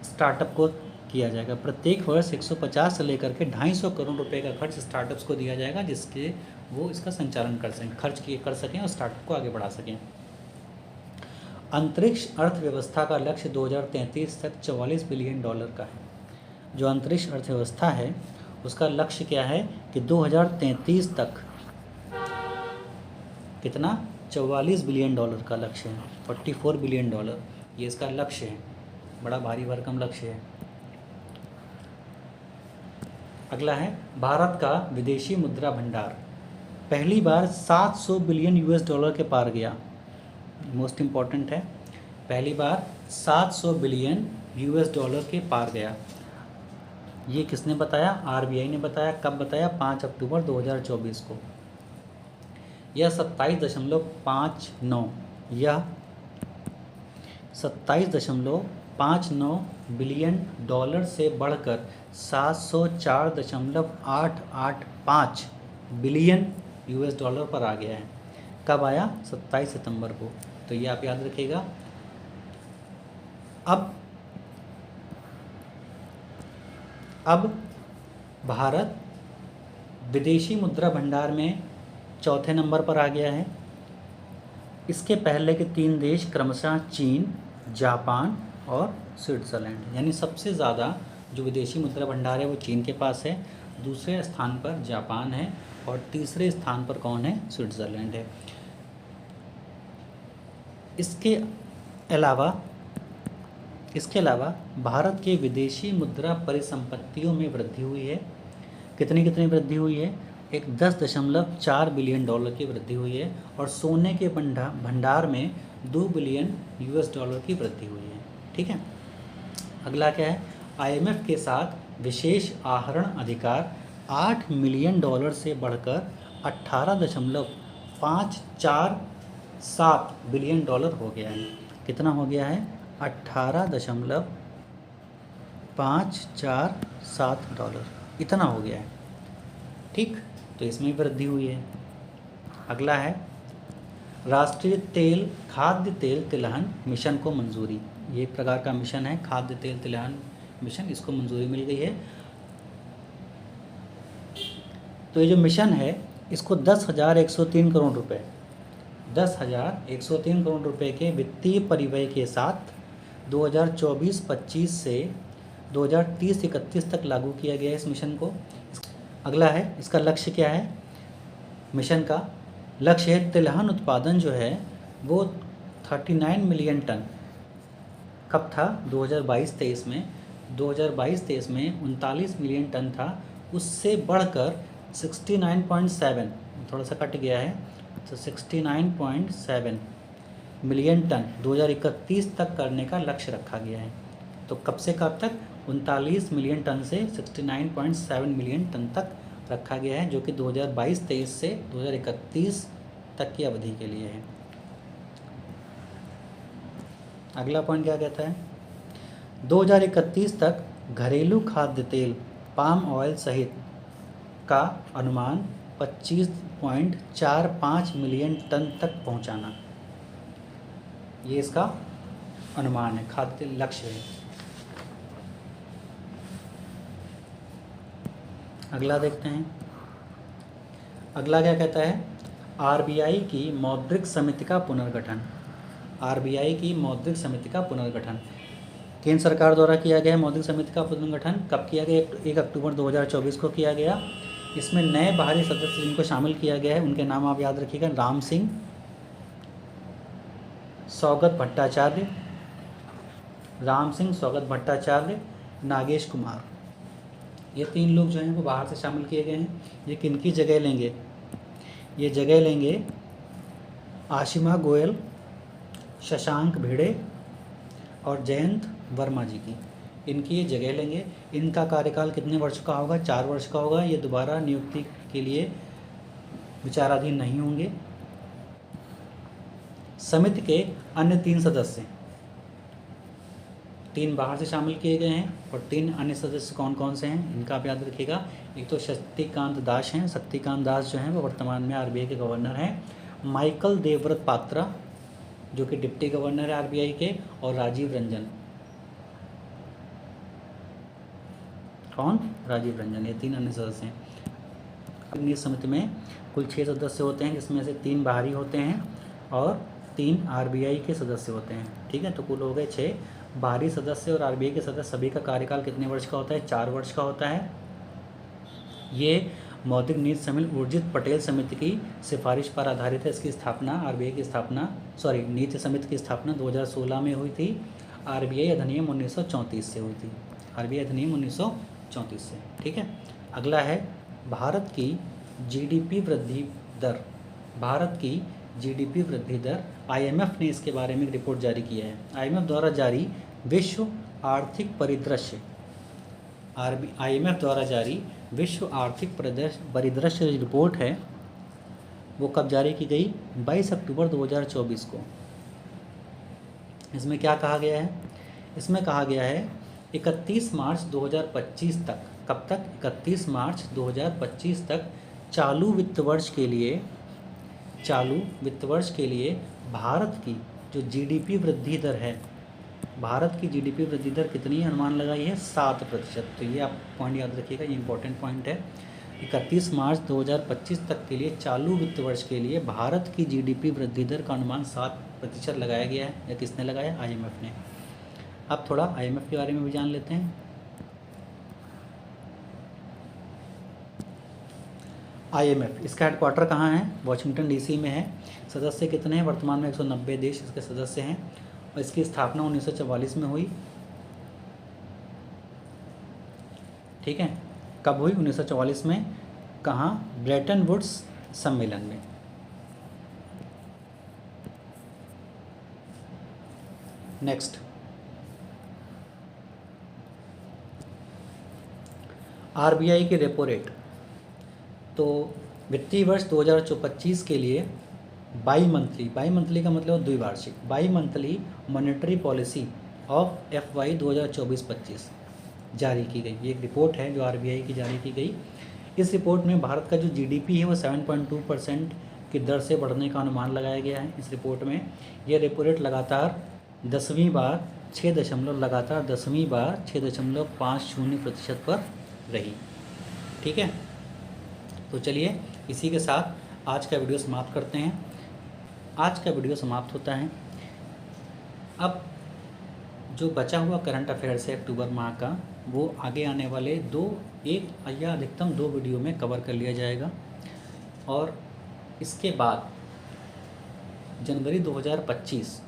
स्टार्टअप को किया जाएगा। प्रत्येक वर्ष 150 से लेकर के 250 करोड़ रुपए का खर्च स्टार्टअप्स को दिया जाएगा, जिसके वो इसका संचालन कर सकें और स्टार्टअप को आगे बढ़ा सकें। अंतरिक्ष अर्थव्यवस्था का लक्ष्य 2033 तक $44 बिलियन का है। जो अंतरिक्ष अर्थव्यवस्था है उसका लक्ष्य क्या है कि 2033 तक कितना? $44 बिलियन का लक्ष्य है। $44 बिलियन ये इसका लक्ष्य है। बड़ा भारी भरकम लक्ष्य है। अगला है भारत का विदेशी मुद्रा भंडार पहली बार $700 बिलियन के पार गया। मोस्ट इम्पॉर्टेंट है, पहली बार $700 बिलियन के पार गया। ये किसने बताया? आरबीआई ने बताया। कब बताया? 5 अक्टूबर 2024 को। यह 27.59 या 27.59 बिलियन डॉलर से बढ़कर 704.885 बिलियन यूएस डॉलर पर आ गया है। कब आया? 27 सितंबर को। तो ये आप याद रखिएगा। अब भारत विदेशी मुद्रा भंडार में चौथे नंबर पर आ गया है। इसके पहले के 3 देश क्रमशः चीन, जापान और स्विट्ज़रलैंड। यानी सबसे ज़्यादा जो विदेशी मुद्रा भंडार है वो चीन के पास है, दूसरे स्थान पर जापान है और तीसरे स्थान पर कौन है? स्विट्ज़रलैंड है। इसके अलावा भारत के विदेशी मुद्रा परिसंपत्तियों में वृद्धि हुई है। कितनी वृद्धि हुई है? एक 10.4 बिलियन डॉलर की वृद्धि हुई है और सोने के भंडार में 2 बिलियन यूएस डॉलर की वृद्धि हुई है। ठीक है। अगला क्या है? आईएमएफ के साथ विशेष आहरण अधिकार 8 मिलियन डॉलर से बढ़कर 18.547 बिलियन डॉलर हो गया है। कितना हो गया है? 18.547 डॉलर, इतना हो गया है। ठीक, तो इसमें वृद्धि हुई है। अगला है राष्ट्रीय खाद्य तेल तिलहन मिशन को मंजूरी। ये एक प्रकार का मिशन है, खाद्य तेल तिलहन मिशन, इसको मंजूरी मिल गई है। तो ये जो मिशन है इसको 10,103 करोड़ रुपए 10,103 करोड़ रुपए के वित्तीय परिव्यय के साथ 2024-25 से 2030-31 तक लागू किया गया है इस मिशन को। अगला है इसका लक्ष्य क्या है? मिशन का लक्ष्य है तिलहन उत्पादन जो है वो 39 मिलियन टन। कब था? 2022-23 में। 2022-23 में 39 मिलियन टन था, उससे बढ़कर 69.7, थोड़ा सा कट गया है, तो 69.7 मिलियन टन 2031 तक करने का लक्ष्य रखा गया है। तो कब से कब तक? 39 मिलियन टन से 69.7 मिलियन टन तक रखा गया है, जो कि 2022-23 से 2031 तक की अवधि के लिए है। अगला पॉइंट क्या कहता है? 2031 तक घरेलू खाद्य तेल पाम ऑयल सहित का अनुमान 25.45 मिलियन टन तक पहुंचाना, ये इसका अनुमान है, खाद्य तेल लक्ष्य है। अगला देखते हैं। अगला क्या कहता है? आरबीआई की मौद्रिक समिति का पुनर्गठन। आरबीआई की मौद्रिक समिति का पुनर्गठन केंद्र सरकार द्वारा किया गया है। मौद्रिक समिति का पुनर्गठन कब किया गया? 1 अक्टूबर 2024 को किया गया। इसमें नए बाहरी सदस्य जिनको शामिल किया गया है उनके नाम आप याद रखिएगा। राम सिंह, सौगत भट्टाचार्य, नागेश कुमार, ये 3 लोग जो हैं वो बाहर से शामिल किए गए हैं। ये किनकी जगह लेंगे? ये जगह लेंगे आशिमा गोयल, शशांक भिड़े और जयंत वर्मा जी की। इनकी ये जगह लेंगे। इनका कार्यकाल कितने वर्ष का होगा? 4 वर्ष का होगा। ये दोबारा नियुक्ति के लिए विचाराधीन नहीं होंगे। समिति के अन्य 3 सदस्य, 3 बाहर से शामिल किए गए हैं और 3 अन्य सदस्य कौन कौन से हैं इनका आप याद रखिएगा। एक तो शक्तिकांत दास हैं। शक्तिकांत दास जो हैं वो वर्तमान में आरबीआई के गवर्नर हैं। माइकल देवव्रत पात्रा जो कि डिप्टी गवर्नर है आरबीआई के, और राजीव रंजन। कौन? राजीव रंजन। ये 3 अन्य सदस्य हैं। इस समिति में कुल 6 सदस्य होते हैं, जिसमें से 3 बाहरी होते हैं और 3 आरबीआई के सदस्य होते हैं। ठीक है, तो कुल हो गए 6 बाहरी सदस्य और आरबीआई के सदस्य। सभी का कार्यकाल कितने वर्ष का होता है? 4 वर्ष का होता है। ये मौद्रिक नीति समिति उर्जित पटेल समिति की सिफारिश पर आधारित है। इसकी स्थापना नीति समिति की स्थापना 2016 में हुई थी। आरबीआई अधिनियम 1934 से हुई थी। आरबीआई अधिनियम 1934 से। ठीक है। अगला है भारत की जीडीपी वृद्धि दर। आईएमएफ ने इसके बारे में एक रिपोर्ट जारी किया है। आईएमएफ द्वारा जारी विश्व आर्थिक परिदृश्य IMF द्वारा जारी विश्व आर्थिक परिदृश्य रिपोर्ट है वो कब जारी की गई? 22 अक्टूबर 2024 को। इसमें क्या कहा गया है? इसमें कहा गया है 31 मार्च 2025 तक। कब तक? 31 मार्च 2025 तक चालू वित्त वर्ष के लिए भारत की जो GDP वृद्धि दर है, भारत की GDP वृद्धि दर कितनी अनुमान लगाई है? 7%। तो ये आप पॉइंट याद रखिएगा, ये इंपॉर्टेंट पॉइंट है। 31 मार्च 2025 तक के लिए चालू वित्त वर्ष के लिए भारत की GDP वृद्धि दर का अनुमान 7% लगाया गया है। या किसने लगाया? IMF ने। अब थोड़ा IMF के बारे में भी जान लेते हैं। IMF इसका हेडक्वार्टर कहाँ है? वॉशिंगटन DC में है। सदस्य कितने हैं? वर्तमान में 190 देश इसके सदस्य हैं और इसकी स्थापना 1944 में हुई। ठीक है, कब हुई? 1944 में। कहाँ? ब्रेटन वुड्स सम्मेलन में। नेक्स्ट, RBI की रेपो रेट। तो वित्तीय वर्ष 2025 के लिए बाई मंथली का मतलब द्विवार्षिक, by monthly monetary policy of FY 2024-25 जारी की गई। ये एक रिपोर्ट है जो RBI की जारी की गई। इस रिपोर्ट में भारत का जो GDP है वो 7.2% की दर से बढ़ने का अनुमान लगाया गया है। इस रिपोर्ट में ये रेपो रेट लगातार 10वीं बार 6.50% पर रही। ठीक है, तो चलिए इसी के साथ आज का वीडियो समाप्त करते हैं। आज का वीडियो समाप्त होता है। अब जो बचा हुआ करंट अफेयर्स है अक्टूबर माह का, वो आगे आने वाले एक या अधिकतम 2 वीडियो में कवर कर लिया जाएगा। और इसके बाद जनवरी 2025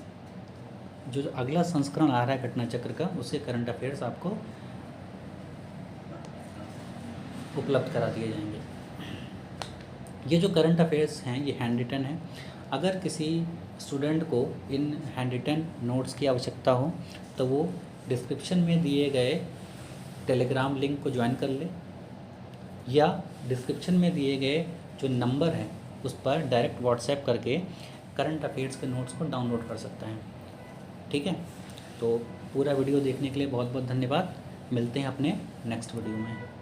जो अगला संस्करण आ रहा है घटना चक्र का, उसके करंट अफेयर्स आपको उपलब्ध करा दिए जाएंगे। ये जो करंट अफेयर्स हैं ये हैंड रिटन है। अगर किसी स्टूडेंट को इन हैंड रिटन नोट्स की आवश्यकता हो तो वो डिस्क्रिप्शन में दिए गए टेलीग्राम लिंक को ज्वाइन कर ले, या डिस्क्रिप्शन में दिए गए जो नंबर है उस पर डायरेक्ट व्हाट्सएप करके करंट अफेयर्स के नोट्स को डाउनलोड कर सकता है। ठीक है, तो पूरा वीडियो देखने के लिए बहुत बहुत धन्यवाद। मिलते हैं अपने नेक्स्ट वीडियो में।